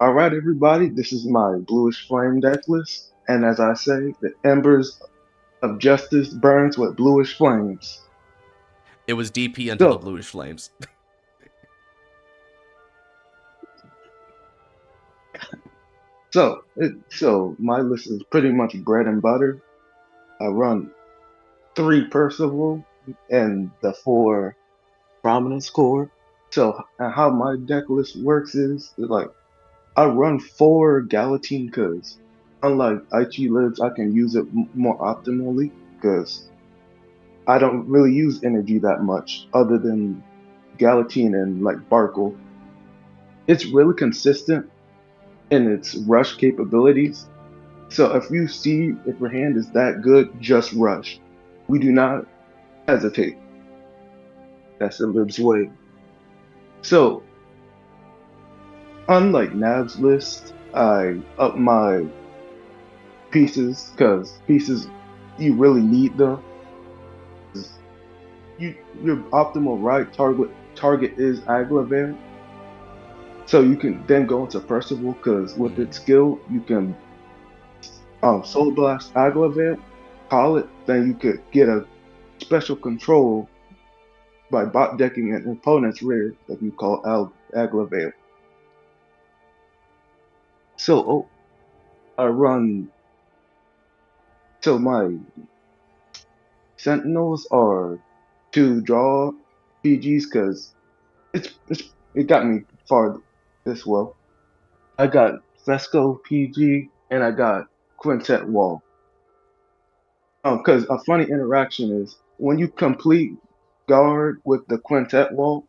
Alright, everybody, this is my Bluish Flame deck list, and as I say, the embers of justice burns with bluish flames. It was DP until the bluish flames. So my list is pretty much bread and butter. I run 3 Percival and the 4 Prominence Core. So how my deck list works is like, I run 4 Galatine because unlike IG Libs, I can use it more optimally because I don't really use energy that much other than Galatine and like Barkle. It's really consistent in its rush capabilities. So if you see if your hand is that good, just rush. We do not hesitate. That's the Libs way. So unlike Nav's list, I up my pieces because pieces you really need them. Your optimal right target is Aglavale, so you can then go into Percival because with its skill you can Soul Blast Aglavale, call it, then you could get a special control by bot decking an opponent's rear that you call Aglavale. So I run. So my Sentinels are 2 draw PGs because it got me far this well. I got Fesco PG and I got Quintet Wall. Because a funny interaction is when you complete guard with the Quintet Wall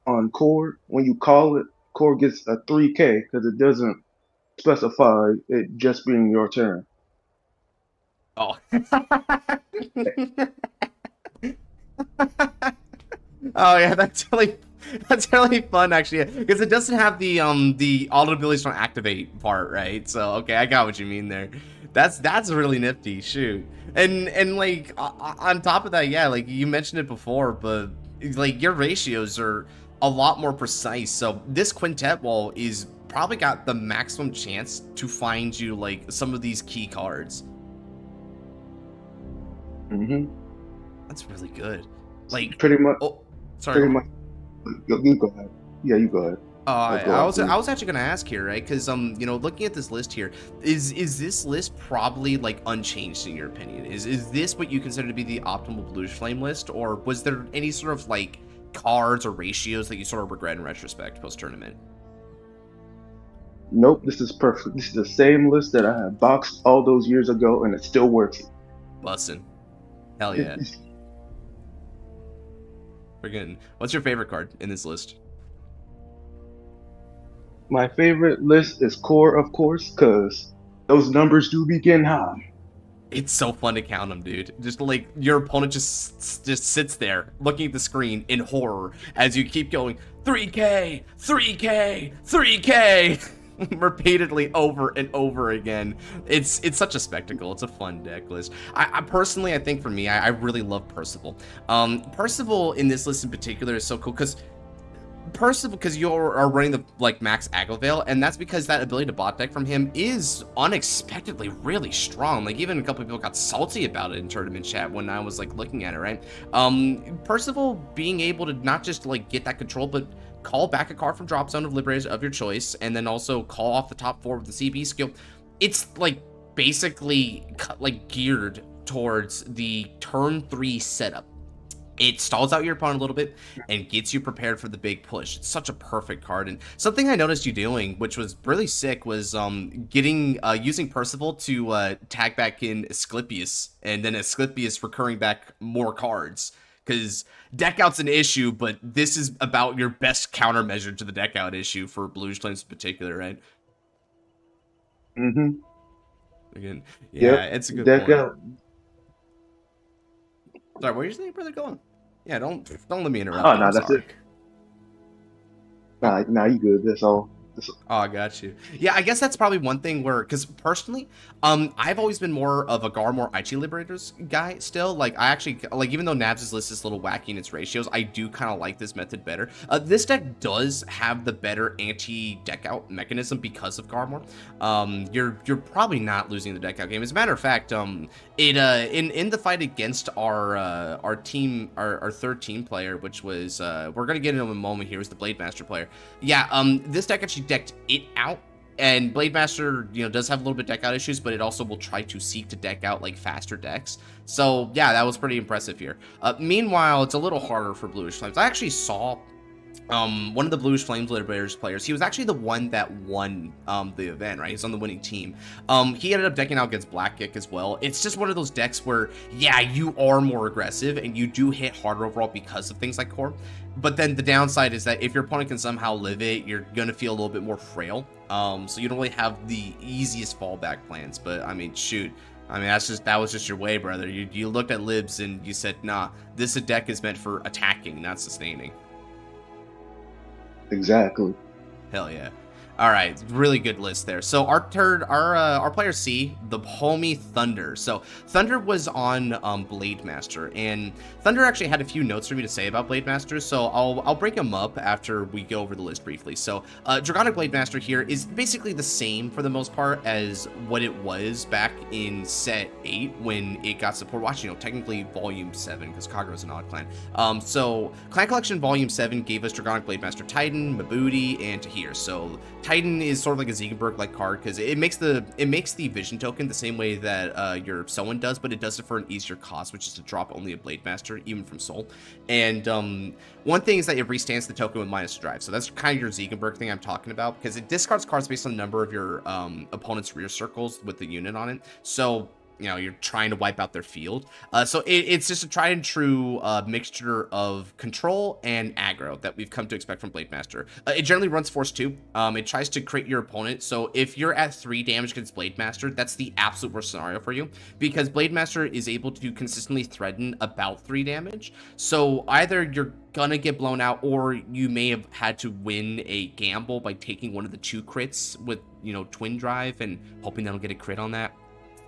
on core, when you call it, core gets a 3K because it doesn't specify it just being your turn. Oh. Oh yeah, that's really fun actually, because it doesn't have the auto abilities from activate part, right? So okay, I got what you mean there. That's really nifty. Shoot. And like on top of that, yeah, like you mentioned it before, but like your ratios are a lot more precise. So this Quintet Wall is probably got the maximum chance to find you like some of these key cards. That's really good. Like pretty much. Oh, sorry. Pretty much. You go ahead. Yeah, you go ahead. I was actually gonna ask here, right? Because you know, looking at this list here, is this list probably like unchanged in your opinion? Is this what you consider to be the optimal Bluish Flame list, or was there any sort of like cards or ratios that you sort of regret in retrospect post tournament? Nope, this is perfect. This is the same list that I had boxed all those years ago, and it still works. Bussin'. Hell yeah. Friggin'. What's your favorite card in this list? My favorite list is Core, of course, because those numbers do begin high. It's so fun to count them, dude. Just like your opponent just sits there looking at the screen in horror as you keep going 3K, 3K, 3K. Repeatedly over and over again. It's such a spectacle. It's a fun deck list. I personally, I think for me, I really love Percival. Percival in this list in particular is so cool because Percival, because you are running the like max aggro veil, and that's because that ability to bot deck from him is unexpectedly really strong. Like even a couple of people got salty about it in tournament chat when I was like looking at it, right? Percival being able to not just like get that control, but call back a card from drop zone of Liberators of your choice, and then also call off the top 4 with the CB skill. It's like basically like geared towards the turn 3 setup. It stalls out your opponent a little bit and gets you prepared for the big push. It's such a perfect card. And something I noticed you doing, which was really sick, was using Percival to tag back in Asclepius, and then Asclepius recurring back more cards. Because deck out's an issue, but this is about your best countermeasure to the deck out issue for Bluish Flames in particular, right? Mm-hmm. Again, yeah, it's a good deck point. out. Sorry, where are you saying, brother, going? Yeah, don't let me interrupt. Oh, no, that's it. Nah, you good. That's all. Oh, I got you. Yeah, I guess that's probably one thing where, because personally, I've always been more of a Garmor Aichi Liberators guy still. Like, I actually, like, even though Nabs' list is a little wacky in its ratios, I do kind of like this method better. This deck does have the better anti-deck out mechanism because of Garmor. You're probably not losing the deck out game. As a matter of fact, in the fight against our team, our third team player, which was, we're going to get into a moment here, was the Blade Master player. Yeah, this deck actually decked it out, and Blade Master, you know, does have a little bit deck out issues, but it also will try to seek to deck out like faster decks. So yeah, that was pretty impressive here. Meanwhile, it's a little harder for Bluish Flames. I actually saw one of the Bluish Flames Liberators players. He was actually the one that won the event, right? He's on the winning team. He ended up decking out against Black Kick as well. It's just one of those decks where, yeah, you are more aggressive and you do hit harder overall because of things like core. But then the downside is that if your opponent can somehow live it, you're going to feel a little bit more frail. So you don't really have the easiest fallback plans. But I mean, shoot. I mean, that was just your way, brother. You looked at libs and you said, nah, this deck is meant for attacking, not sustaining. Exactly. Hell yeah. All right, really good list there. So our player C, the homie Thunder. So Thunder was on Blade Master, and Thunder actually had a few notes for me to say about Blade Master. So I'll bring them up after we go over the list briefly. So Dragonic Blade Master here is basically the same for the most part as what it was back in set 8 when it got support. Watch, you know, technically Volume 7 because Kagura's an odd clan. So Clan Collection Volume 7 gave us Dragonic Blade Master Titan, Mabudi, and Tahir. So Titan is sort of like a Ziegenberg-like card because it makes the vision token the same way that your Someone does, but it does it for an easier cost, which is to drop only a Blade Master, even from Soul. And one thing is that it restands the token with minus drive, so that's kind of your Ziegenberg thing I'm talking about, because it discards cards based on the number of your opponent's rear circles with the unit on it. So you know, you're trying to wipe out their field. So it's just a tried and true mixture of control and aggro that we've come to expect from Blade Master. It generally runs Force 2. It tries to crit your opponent. So if you're at 3 damage against Blade Master, that's the absolute worst scenario for you, because Blade Master is able to consistently threaten about 3 damage. So either you're gonna get blown out, or you may have had to win a gamble by taking one of the 2 crits with, you know, Twin Drive and hoping they'll get a crit on that.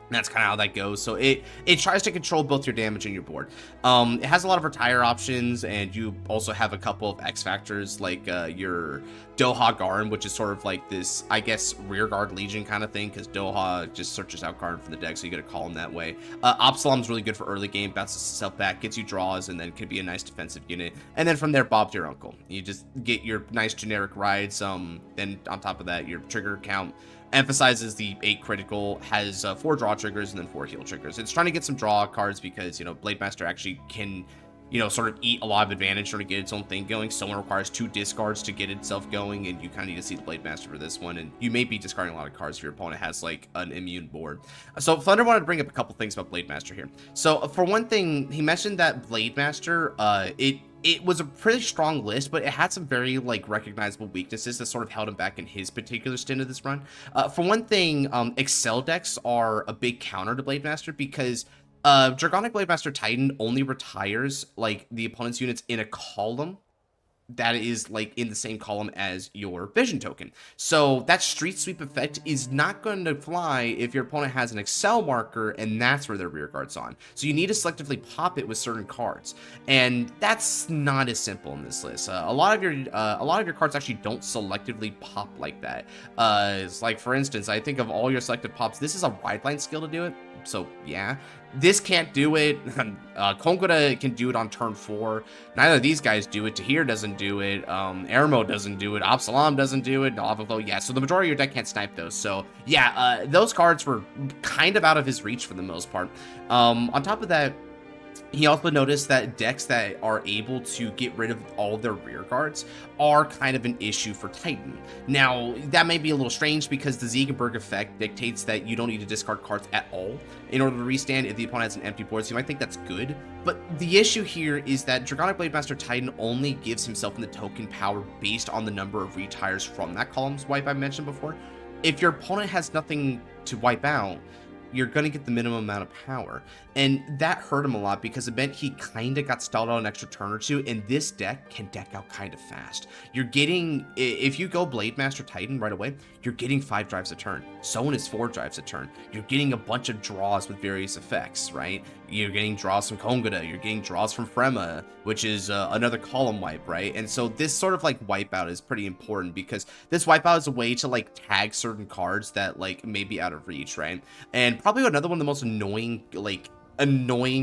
That's kind of how that goes. So it tries to control both your damage and your board. It has a lot of retire options, and you also have a couple of X factors like your Doha Garn, which is sort of like this, I guess, rear guard Legion kind of thing, because Doha just searches out Garn from the deck, so you get to call him that way. Absalom's really good for early game, bounces itself back, gets you draws, and then could be a nice defensive unit. And then from there, Bob's your uncle. You just get your nice generic rides. Then on top of that, your trigger count emphasizes the 8 critical, has 4 draw triggers and then 4 heal triggers. It's trying to get some draw cards because, you know, Blade Master actually can, you know, sort of eat a lot of advantage, sort of get its own thing going. Someone requires 2 discards to get itself going, and you kind of need to see the Blade Master for this one. And you may be discarding a lot of cards if your opponent has like an immune board. So Thunder wanted to bring up a couple things about Blade Master here. So for one thing, he mentioned that Blade Master, it was a pretty strong list, but it had some very like recognizable weaknesses that sort of held him back in his particular stint of this run. For one thing, Excel decks are a big counter to Blade Master, because Dragonic Blade Master Titan only retires like the opponent's units in a column that is like in the same column as your vision token. So that street sweep effect is not going to fly if your opponent has an Excel marker and that's where their rear guard's on. So you need to selectively pop it with certain cards, and that's not as simple in this list. A lot of your cards actually don't selectively pop like that. It's like, for instance, I think of all your selected pops, this is a wide line skill to do it. So yeah, this can't do it. Kongura can do it on turn 4. Neither of these guys do it. Tahir doesn't do it. Ermo doesn't do it. Absalam doesn't do it. Lavaflow, yeah. So the majority of your deck can't snipe those. So yeah, those cards were kind of out of his reach for the most part. On top of that, he also noticed that decks that are able to get rid of all their rear guards are kind of an issue for Titan. Now, that may be a little strange because the Ziegenberg effect dictates that you don't need to discard cards at all in order to restand if the opponent has an empty board, so you might think that's good. But the issue here is that Draconic Blade Master Titan only gives himself in the token power based on the number of retires from that column's wipe I mentioned before. If your opponent has nothing to wipe out, you're going to get the minimum amount of power. And that hurt him a lot because it meant he kind of got stalled out an extra turn or two, and this deck can deck out kind of fast. You're getting, if you go Blade Master Titan right away, you're getting 5 drives a turn. Someone is 4 drives a turn. You're getting a bunch of draws with various effects, right? You're getting draws from Kongada, you're getting draws from Frema, which is another column wipe, right? And so this sort of like wipeout is pretty important because this wipeout is a way to like tag certain cards that like may be out of reach, right? And probably another one of the most annoying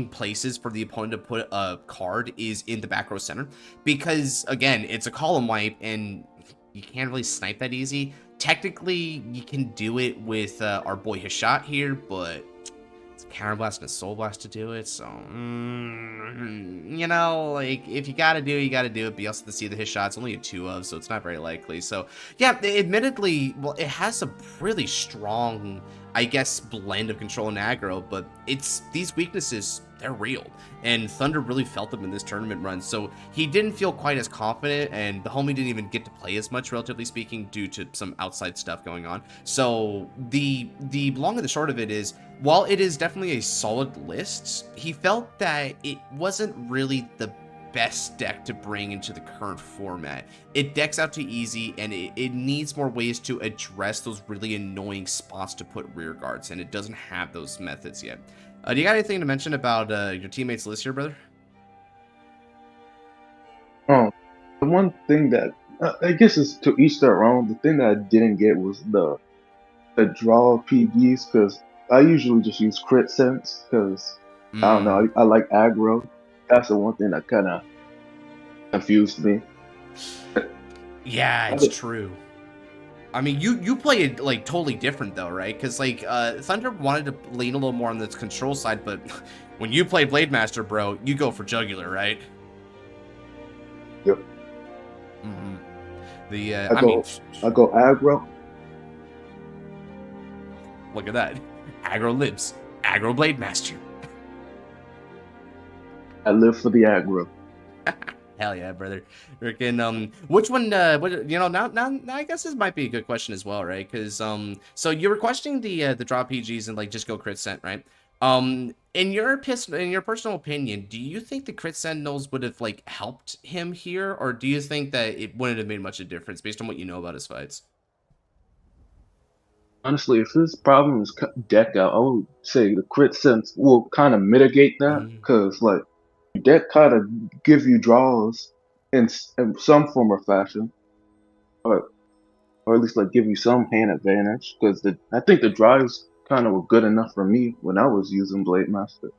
places for the opponent to put a card is in the back row center, because again, it's a column wipe and you can't really snipe that easy. Technically, you can do it with our boy Hishat here, but it's Counterblast and a Soul Blast to do it, so, you know, like, if you gotta do it, you gotta do it, but you also have to see the Hishat's only a 2 of, so it's not very likely. So, yeah, admittedly, well, it has a really strong, I guess, blend of control and aggro, but these weaknesses, they're real, and Thunder really felt them in this tournament run, so he didn't feel quite as confident, and the homie didn't even get to play as much, relatively speaking, due to some outside stuff going on. So the long and the short of it is, while it is definitely a solid list, he felt that it wasn't really the best deck to bring into the current format. It decks out too easy, and it needs more ways to address those really annoying spots to put rear guards, and it doesn't have those methods yet. Do you got anything to mention about your teammates' list here, brother? The one thing that I guess is to each their own. The thing that I didn't get was the draw PGs, because I usually just use crit sense because I don't know, I like aggro. That's the one thing that kind of confused me. Yeah, it's true. I mean, you play it like totally different though, right? Because like Thunder wanted to lean a little more on the control side, but when you play Blade Master, bro, you go for jugular, right? Yep. Mm-hmm. I go aggro. Look at that, aggro libs, aggro Blade Master. I live for the aggro. Hell yeah, brother. Freaking, which one, you know, now I guess this might be a good question as well, right? Because, so you were questioning the draw PGs and, like, just go crit sent, right? In your personal opinion, do you think the crit sentinels would have, like, helped him here? Or do you think that it wouldn't have made much of a difference based on what you know about his fights? Honestly, if his problem is deck out, I would say the crit sense will kind of mitigate that, because, like, deck kind of give you draws in some form or fashion, or at least like give you some hand advantage. Because I think the drives kind of were good enough for me when I was using Blade Master.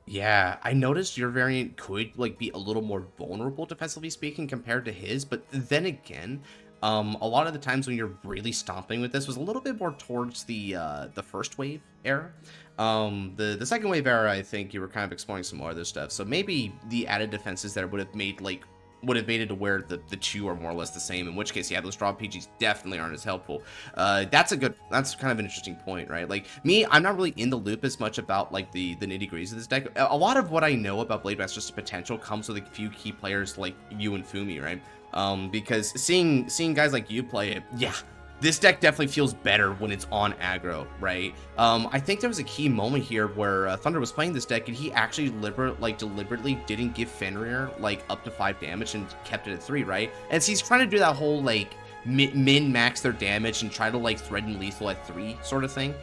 Yeah, I noticed your variant could like be a little more vulnerable defensively speaking compared to his, but then again, a lot of the times when you're really stomping with this was a little bit more towards the first wave era. The second wave era, I think you were kind of exploring some more other stuff. So maybe the added defenses there would have made it to where the two are more or less the same, in which case, yeah, those draw PGs definitely aren't as helpful. That's kind of an interesting point, right? Like me, I'm not really in the loop as much about like the nitty-gritties of this deck. A lot of what I know about Blade Master's potential comes with a few key players like you and Fumi, right? Because seeing guys like you play it, yeah, this deck definitely feels better when it's on aggro, right? I think there was a key moment here where Thunder was playing this deck and he actually deliberately didn't give Fenrir like up to 5 damage and kept it at 3, right? And so he's trying to do that whole like min-max their damage and try to like threaten lethal at 3 sort of thing.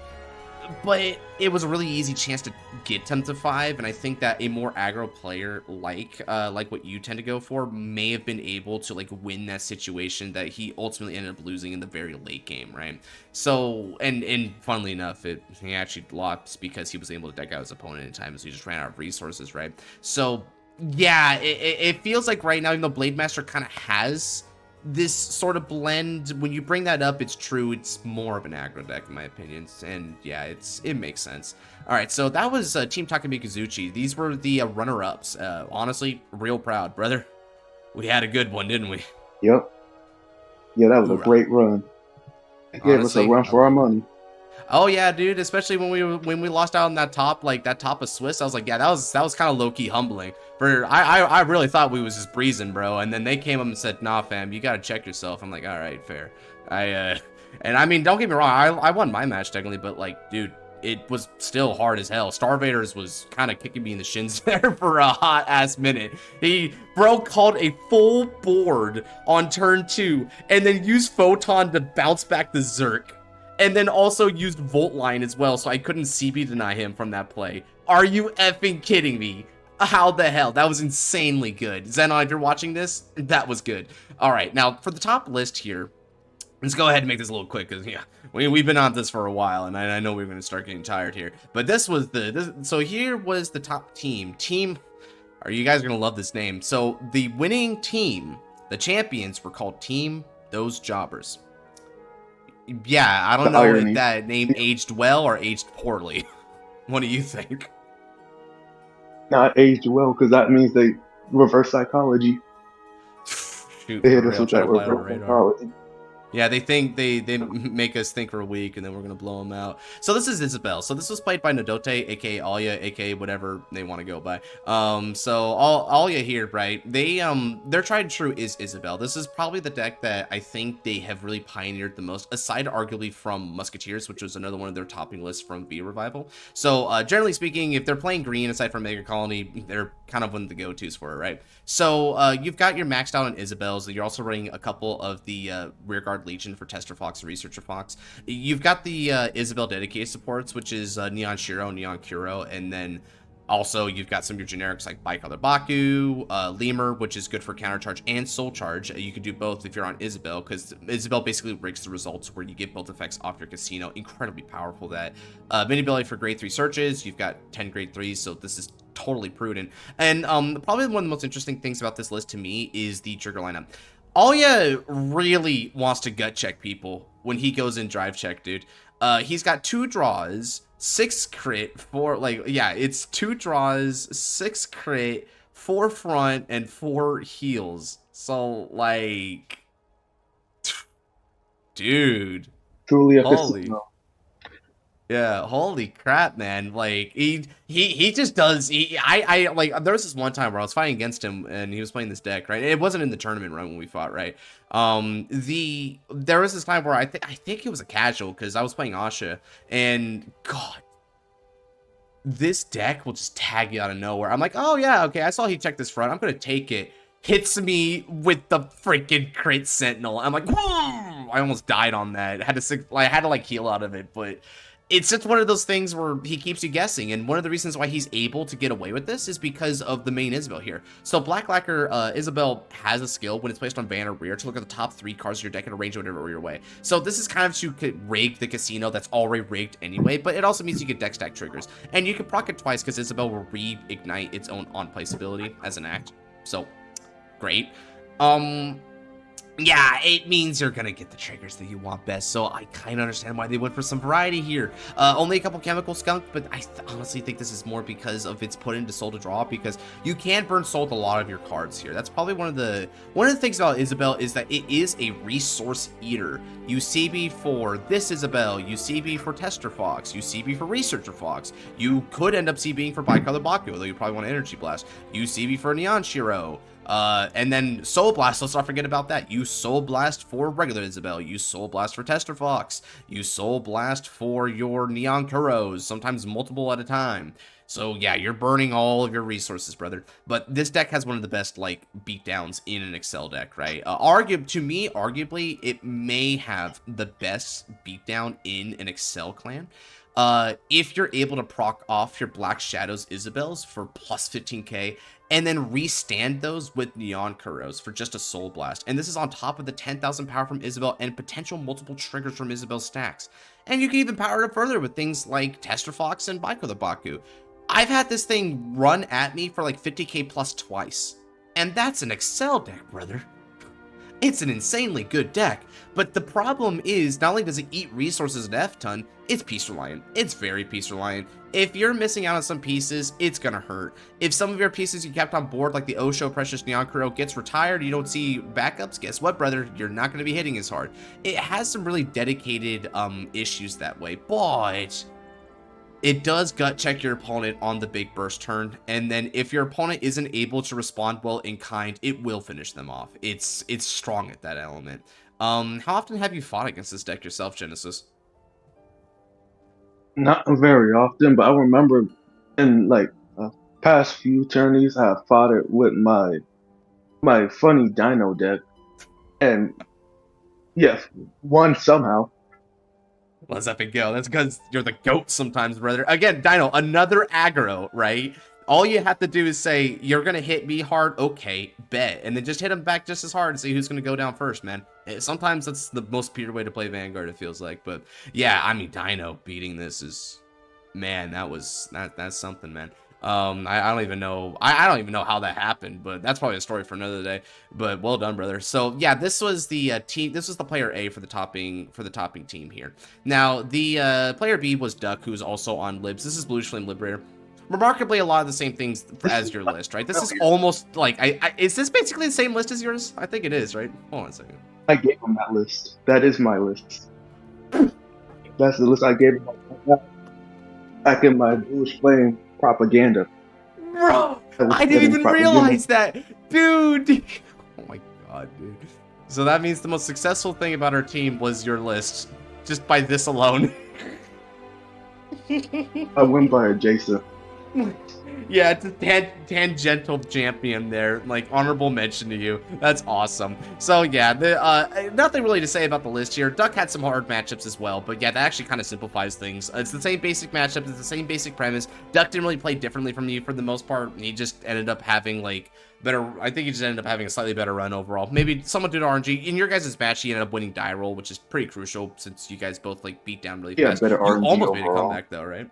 But it was a really easy chance to get them to 5, and I think that a more aggro player like what you tend to go for may have been able to like win that situation that he ultimately ended up losing in the very late game, right? So, and funnily enough, he actually lost because he was able to deck out his opponent in time, so he just ran out of resources, right? So, yeah, it feels like right now, even though Blade Master kind of has this sort of blend, when you bring that up, it's true, it's more of an aggro deck in my opinion, and yeah, it makes sense. All right, so that was Team Takamikazuchi. These were the runner-ups. Honestly, real proud, brother. We had a good one, didn't we? Yep. Yeah, that was a great run. It gave us a run for our money. Oh yeah, dude, especially when we lost out on that top of Swiss, I was like, yeah, that was kind of low-key humbling. I really thought we was just breezing, bro, and then they came up and said, nah, fam, you gotta check yourself. I'm like, all right, fair. And I mean, don't get me wrong, I won my match technically, but like, dude, it was still hard as hell. Starvaders was kind of kicking me in the shins there for a hot ass minute. Bro called a full board on turn 2, and then used Photon to bounce back the Zerk. And then also used Volt Line as well, so I couldn't CB deny him from that play. Are you effing kidding me? How the hell? That was insanely good. Zenon, if you're watching this, that was good. All right, now for the top list here, let's go ahead and make this a little quick, because yeah, we've been on this for a while, and I know we're going to start getting tired here. But this was so here was the top team. Are you guys going to love this name? So the winning team, the champions, were called Team Those Jobbers. Yeah, I don't know if that name aged well or aged poorly. What do you think? Not aged well, because that means they reverse psychology. Shoot, they hit us with that reverse psychology. Yeah, they make us think we're weak, and then we're gonna blow them out. So this is Isabel. So this was played by Nadote, aka Alia, aka whatever they want to go by. So Alia here, right? Their tried and true is Isabel. This is probably the deck that I think they have really pioneered the most, aside arguably from Musketeers, which was another one of their topping lists from V Revival. So generally speaking, if they're playing green aside from Mega Colony, they're kind of one of the go-tos for it, right? So you've got your maxed out on Isabels. You're also running a couple of the Rearguard Legion for Tester Fox and Researcher Fox. You've got the Isabel dedicated supports, which is Neon Shiro, Neon Kuro, and then also you've got some of your generics like Bicolor Baku, Lemur, which is good for countercharge and soul charge. You can do both if you're on Isabel, because Isabel basically rigs the results where you get both effects off your casino. Incredibly powerful. That mini ability for grade 3 searches. You've got 10 grade 3s, so this is totally prudent. And probably one of the most interesting things about this list to me is the trigger lineup. Alia really wants to gut check people when he goes in drive check, dude. He's got 2 draws, 6 crit, 4, like, yeah, it's 2 draws, 6 crit, 4 front, and 4 heals. So, like, dude. Truly a holy. Yeah, holy crap, man. Like, he just does, I like, there was this one time where I was fighting against him, and he was playing this deck, right? It wasn't in the tournament run when we fought, right? There was this time where I think it was a casual, because I was playing Asha, and, God, this deck will just tag you out of nowhere. I'm like, oh, yeah, okay, I saw he checked this front, I'm gonna take it. Hits me with the freaking crit sentinel. I'm like, whoa! I almost died on that. I had to like heal out of it, but it's just one of those things where he keeps you guessing, and one of the reasons why he's able to get away with this is because of the main Isabel here. So Black Lacquer Isabel has a skill when it's placed on ban or rear to look at the top 3 cards of your deck and arrange whatever your way. So this is kind of to rig the casino that's already rigged anyway, but it also means you get deck stack triggers. And you can proc it twice because Isabel will reignite its own on-place ability as an act. So, great. Yeah, it means you're gonna get the triggers that you want best, so I kind of understand why they went for some variety here. Only a couple Chemical Skunk, but I honestly think this is more because of its put into Soul to Draw, because you can burn Soul to a lot of your cards here. That's probably one of the things about Isabel is that it is a resource eater. You CB for this Isabel, you CB for Tester Fox, you CB for Researcher Fox, you could end up CBing for Bicolor Baku, although you probably want Energy Blast, you CB for Neon Shiro, and then Soul Blast, let's not forget about that. You You Soul Blast for regular Isabelle. You Soul Blast for Tester Fox. You Soul Blast for your Neon Kuros, sometimes multiple at a time. So yeah, you're burning all of your resources, brother. But this deck has one of the best like beatdowns in an Excel deck, right? Arguably, it may have the best beatdown in an Excel clan. If you're able to proc off your Black Shadows Isabelles for plus 15k, and then restand those with Neon Kuros for just a Soul Blast. And this is on top of the 10,000 power from Isabelle and potential multiple triggers from Isabelle's stacks. And you can even power it up further with things like Tester Fox and Baiko the Baku. I've had this thing run at me for like 50k plus twice. And that's an Excel deck, brother. It's an insanely good deck, but the problem is not only does it eat resources an F-ton, it's piece reliant. It's very piece reliant. If you're missing out on some pieces, it's gonna hurt. If some of your pieces you kept on board, like the Osho Precious Neon Kuro, gets retired, you don't see backups, guess what, brother? You're not gonna be hitting as hard. It has some really dedicated issues that way, but it does gut check your opponent on the big burst turn, and then if your opponent isn't able to respond well in kind, it will finish them off. It's strong at that element. How often have you fought against this deck yourself, Genesis? Not very often, but I remember in like past few tourneys I have fought it with my funny Dino deck, and yes, won somehow. Let's up and go. That's because you're the GOAT sometimes, brother. Again, Dino, another aggro, right? All you have to do is say, you're going to hit me hard, okay, bet. And then just hit him back just as hard and see who's going to go down first, man. Sometimes that's the most pure way to play Vanguard, it feels like. But yeah, I mean, Dino beating this is, man, that's something, man. I don't even know. I don't even know how that happened, but that's probably a story for another day. But well done, brother. So yeah, this was the team. This was the player A for the topping team here. Now the player B was Duck, who's also on Libs. This is Bluish Flame Liberator. Remarkably, a lot of the same things as your list, right? This is almost like is this basically the same list as yours? I think it is, right? Hold on a second. I gave him that list. That is my list. That's the list I gave him back in my Bluish Flame propaganda. Bro, I didn't even realize that, dude. Oh my god, dude. So that means the most successful thing about our team was your list, just by this alone. I win by adjacent. Yeah, it's a tangential champion there. Like, honorable mention to you. That's awesome. So yeah, nothing really to say about the list here. Duck had some hard matchups as well, but yeah, that actually kind of simplifies things. It's the same basic matchup, it's the same basic premise. Duck didn't really play differently from you for the most part. He just ended up having like better. I think he just ended up having a slightly better run overall. Maybe someone did RNG. In your guys' match, he ended up winning die roll, which is pretty crucial since you guys both like beat down really fast. Better RNG you almost overall. made a comeback though, right?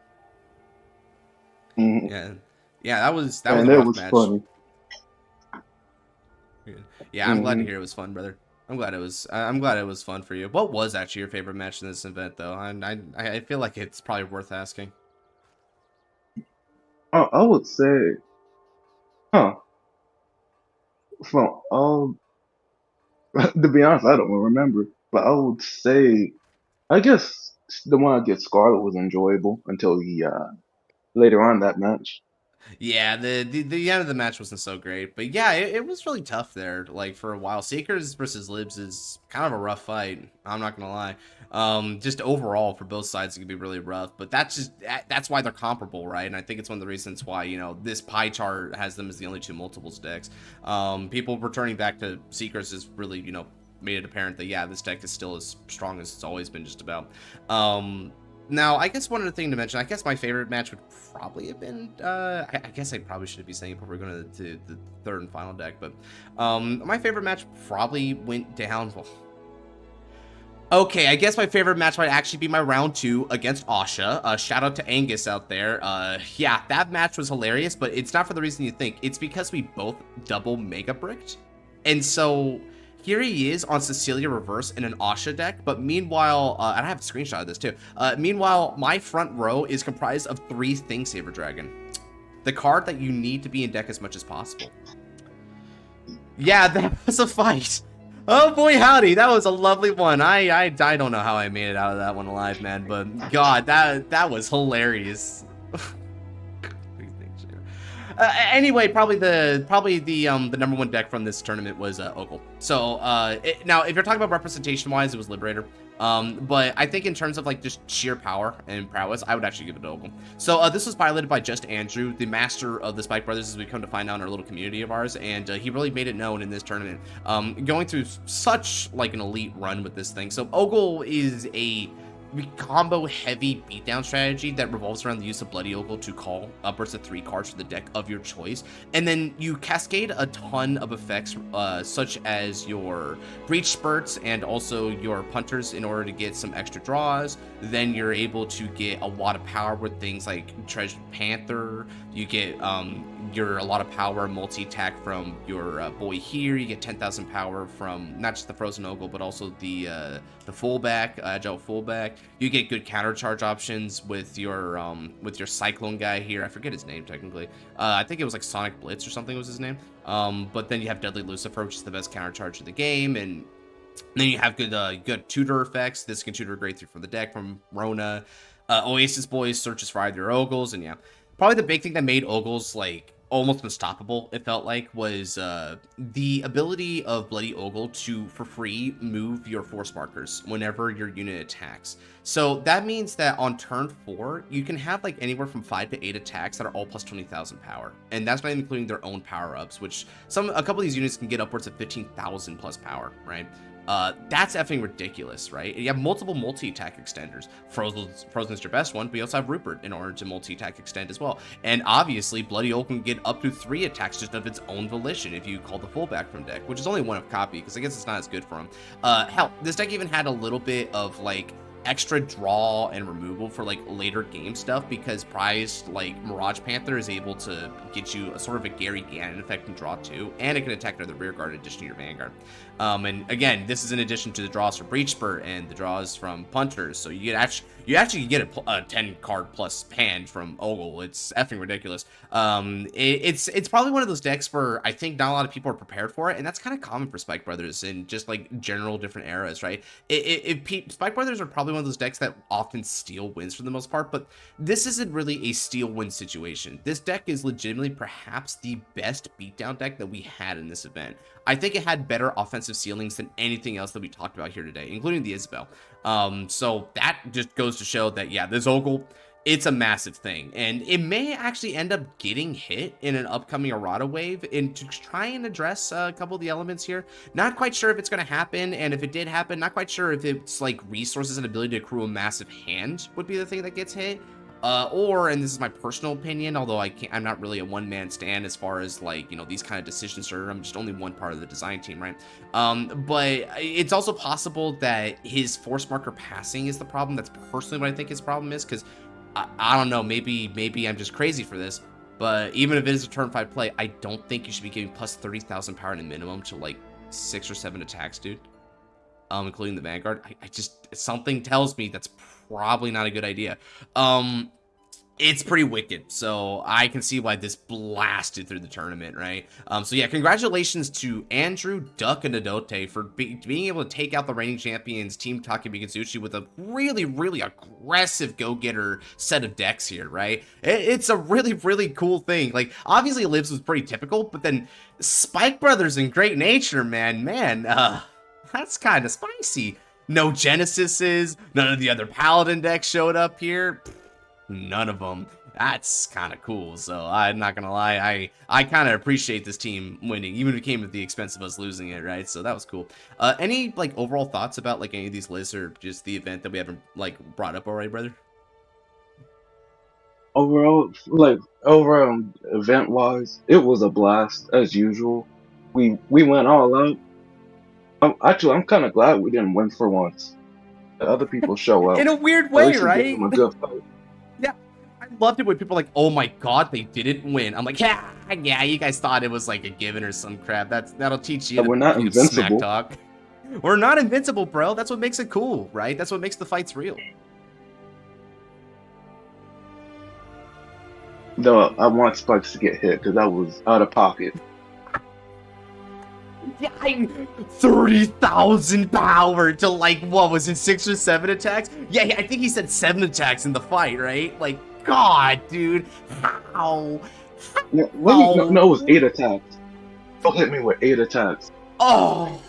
Mm-hmm. Yeah, that was a rough match. Funny. Yeah, I'm glad to hear it was fun, brother. I'm glad it was fun for you. What was actually your favorite match in this event, though? I feel like it's probably worth asking. I would say, from to be honest, I don't remember, but I would say, I guess the one against Scarlet was enjoyable until he later on that match. Yeah, the end of the match wasn't so great, but yeah, it was really tough there, like for a while. Seekers versus Libs is kind of a rough fight. I'm not gonna lie. Just overall for both sides, it can be really rough. But that's why they're comparable, right? And I think it's one of the reasons why this pie chart has them as the only two multiples decks. People returning back to Seekers is really made it apparent that yeah, this deck is still as strong as it's always been, just about. Now, I guess one other thing to mention, I guess my favorite match would probably have been, I guess I probably should be saying it before we're going to the third and final deck, but my favorite match probably went down, okay, I guess my favorite match might actually be my round 2 against Asha. Shout out to Angus out there. Yeah, that match was hilarious, but it's not for the reason you think. It's because we both double Mega Bricked, and so here he is on Cecilia Reverse in an Asha deck, but meanwhile, and I have a screenshot of this too. Meanwhile, my front row is comprised of 3 Thingsaver Dragon, the card that you need to be in deck as much as possible. Yeah, that was a fight. Oh boy, howdy, that was a lovely one. I don't know how I made it out of that one alive, man, but God, that was hilarious. Anyway, probably the number one deck from this tournament was Ogle. So now, if you're talking about representation wise, it was Liberator. But I think in terms of like just sheer power and prowess, I would actually give it to Ogle. So this was piloted by Just Andrew, the master of the Spike Brothers, as we come to find out in our little community of ours, and he really made it known in this tournament. Going through such like an elite run with this thing. So Ogle is a combo heavy beatdown strategy that revolves around the use of Bloody Ogle to call upwards of 3 cards for the deck of your choice, and then you cascade a ton of effects such as your breach spurts and also your punters in order to get some extra draws. Then you're able to get a lot of power with things like Treasure Panther. You get a lot of power multi-attack from your boy here. You get 10,000 power from not just the Frozen Ogle but also the fullback, agile fullback. You get good counter charge options with your Cyclone guy here. I forget his name technically. I think it was like Sonic Blitz or something was his name. But then you have Deadly Lucifer, which is the best counter charge of the game, and then you have good tutor effects. This can tutor great through from the deck from Rona. Oasis Boys searches for either Ogles, and yeah, probably the big thing that made Ogles like almost unstoppable, it felt like, was the ability of Bloody Ogle to, for free, move your force markers whenever your unit attacks. So that means that on turn 4, you can have like anywhere from 5 to 8 attacks that are all plus 20,000 power. And that's not even including their own power-ups, which a couple of these units can get upwards of 15,000 plus power, right? That's effing ridiculous, right? You have multiple multi-attack extenders. Frozen's your best one, but you also have Rupert in order to multi-attack extend as well. And obviously, Bloody Ogle can get up to 3 attacks just of its own volition if you call the fullback from deck, which is only 1 of copy, because I guess it's not as good for him. Hell, this deck even had a little bit of, like, extra draw and removal for like later game stuff, because prized like Mirage Panther is able to get you a sort of a Gary Gannon effect and draw 2, and it can attack under the rear guard in addition to your Vanguard. And again, this is in addition to the draws for Breach Spurt and the draws from Punters, so you actually get a 10 card plus hand from Ogle. It's effing ridiculous. It's probably one of those decks where I think not a lot of people are prepared for it, and that's kind of common for Spike Brothers in just like general different eras, right? Spike Brothers are probably one of those decks that often steal wins for the most part, but this isn't really a steal win situation. This deck is legitimately perhaps the best beatdown deck that we had in this event. I think it had better offensive ceilings than anything else that we talked about here today, including the Isabel. So that just goes to show that, yeah, this Ogle, it's a massive thing, and it may actually end up getting hit in an upcoming errata wave and to try and address a couple of the elements here. Not quite sure if it's going to happen, and if it did happen, not quite sure if it's like resources and ability to accrue a massive hand would be the thing that gets hit. Or, and this is my personal opinion, although I'm not really a one-man stand as far as like, you know, these kind of decisions are, I'm just only one part of the design team, right? But it's also possible that his force marker passing is the problem. That's personally what I think his problem is, because I don't know, maybe I'm just crazy for this, but even if it is a turn 5 play, I don't think you should be giving plus 30,000 power in a minimum to like 6 or 7 attacks, dude. Including the Vanguard. I just, something tells me that's probably not a good idea. It's pretty wicked, so I can see why this blasted through the tournament, right? So yeah, congratulations to Andrew, Duck, and Adote for being able to take out the reigning champions, Team Takemikazuchi, with a really, really aggressive go-getter set of decks here, right? It's a really, really cool thing. Like, obviously, Libs was pretty typical, but then Spike Brothers in Great Nature, man, that's kind of spicy. No Genesises, none of the other Paladin decks showed up here. None of them. That's kind of cool. So I'm not gonna lie, I kind of appreciate this team winning, even if it came at the expense of us losing it, right? So that was cool. Any like overall thoughts about like any of these lists or just the event that we haven't like brought up already, brother? Overall, event wise, it was a blast as usual. We went all out. I'm kind of glad we didn't win for once. The other people show up in a weird way, right? Give them a good fight. Yeah, I loved it when people are like, "Oh my god, they didn't win." I'm like, "Yeah, you guys thought it was like a given or some crap. That'll teach you." We're not invincible. Smack talk. We're not invincible, bro. That's what makes it cool, right? That's what makes the fights real. No, I want Spikes to get hit because that was out of pocket. Yeah, 30,000 power to like, what was it, 6 or 7 attacks? Yeah, I think he said 7 attacks in the fight, right? Like, God, dude, how? No, Oh, no, it was 8 attacks. Don't hit me with 8 attacks. oh,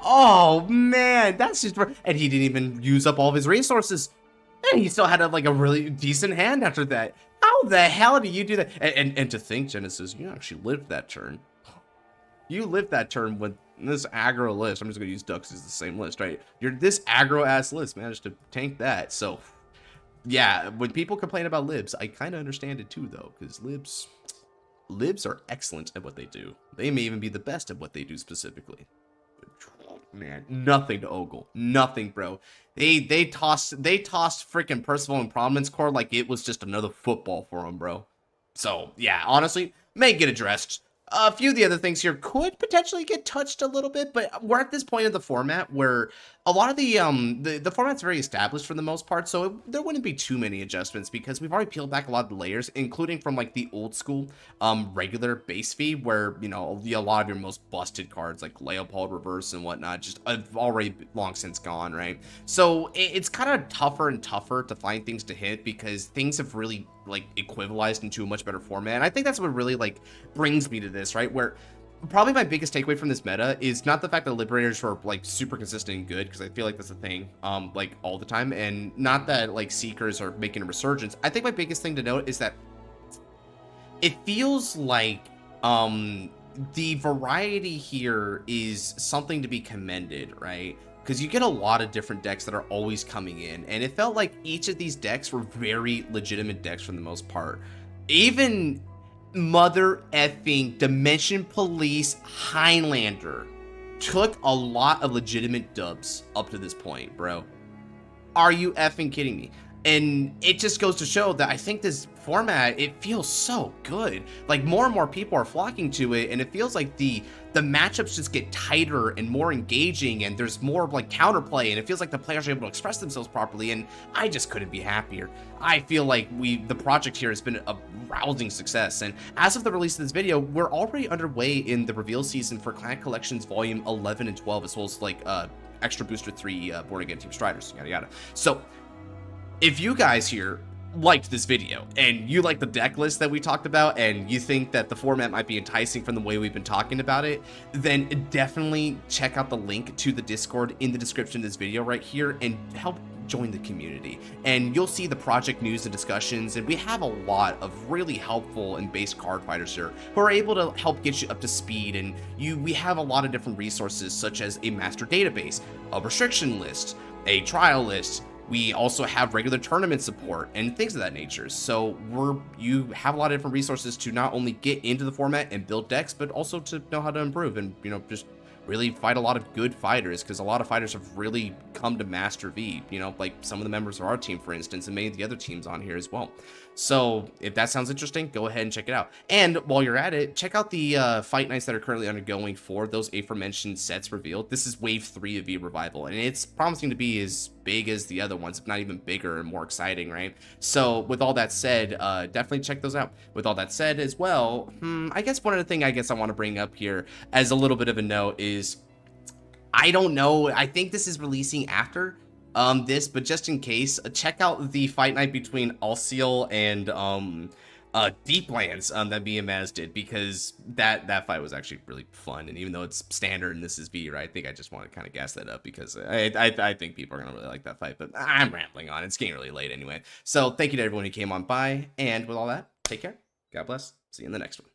oh man, that's just, and he didn't even use up all of his resources. And he still had like a really decent hand after that. How the hell do you do that? And to think, Genesis, you actually lived that turn. You lived that turn with this aggro list. I'm just gonna use Ducks as the same list, right? This aggro ass list managed to tank that. So yeah, when people complain about libs, I kind of understand it too, though, because libs are excellent at what they do. They may even be the best at what they do specifically. Man, nothing to Ogle. Nothing, bro. They tossed freaking Percival and Prominence Core like it was just another football for them, bro. So, yeah, honestly, may get addressed. A few of the other things here could potentially get touched a little bit, but we're at this point of the format where a lot of the format's very established for the most part, so there wouldn't be too many adjustments because we've already peeled back a lot of the layers, including from like the old school regular base fee where, you know, a lot of your most busted cards like Leopold Reverse and whatnot just have already long since gone, right? So it's kind of tougher and tougher to find things to hit because things have really like equivalized into a much better format. And I think that's what really like brings me to this, right? Where probably my biggest takeaway from this meta is not the fact that Liberators are like super consistent and good, because I feel like that's a thing like all the time, and not that like Seekers are making a resurgence. I think my biggest thing to note is that it feels like the variety here is something to be commended, right? Because you get a lot of different decks that are always coming in, and it felt like each of these decks were very legitimate decks for the most part. Even mother effing Dimension Police Highlander took a lot of legitimate dubs up to this point, bro. Are you effing kidding me? And it just goes to show that I think this format, it feels so good. Like more and more people are flocking to it, and it feels like the matchups just get tighter and more engaging, and there's more like counterplay, and it feels like the players are able to express themselves properly, and I just couldn't be happier. I feel like the project here has been a rousing success, and as of the release of this video, we're already underway in the reveal season for Clan Collections Volume 11 and 12, as well as like Extra Booster 3 Born Again Team Striders, yada yada. So if you guys here liked this video and you like the deck list that we talked about and you think that the format might be enticing from the way we've been talking about it, then definitely check out the link to the Discord in the description of this video right here and help join the community, and you'll see the project news and discussions, and we have a lot of really helpful and based card fighters here who are able to help get you up to speed, and we have a lot of different resources such as a master database, a restriction list, a trial list. We also have regular tournament support and things of that nature. So you have a lot of different resources to not only get into the format and build decks, but also to know how to improve and, you know, just really fight a lot of good fighters, because a lot of fighters have really come to master V, you know, like some of the members of our team, for instance, and many of the other teams on here as well. So if that sounds interesting, go ahead and check it out. And while you're at it, check out the fight nights that are currently undergoing for those aforementioned sets revealed. This is wave 3 of V Revival, and it's promising to be as big as the other ones, if not even bigger and more exciting, right? So with all that said, definitely check those out. With all that said as well, I guess one other thing I want to bring up here as a little bit of a note is, I don't know, I think this is releasing after this, but just in case, check out the fight night between Alciel and Deeplands that BMS did, because that fight was actually really fun. And even though it's standard and this is V, right, I think I just want to kind of gas that up because I think people are gonna really like that fight. But I'm rambling on. It's getting really late anyway. So thank you to everyone who came on by, and with all that, take care. God bless. See you in the next one.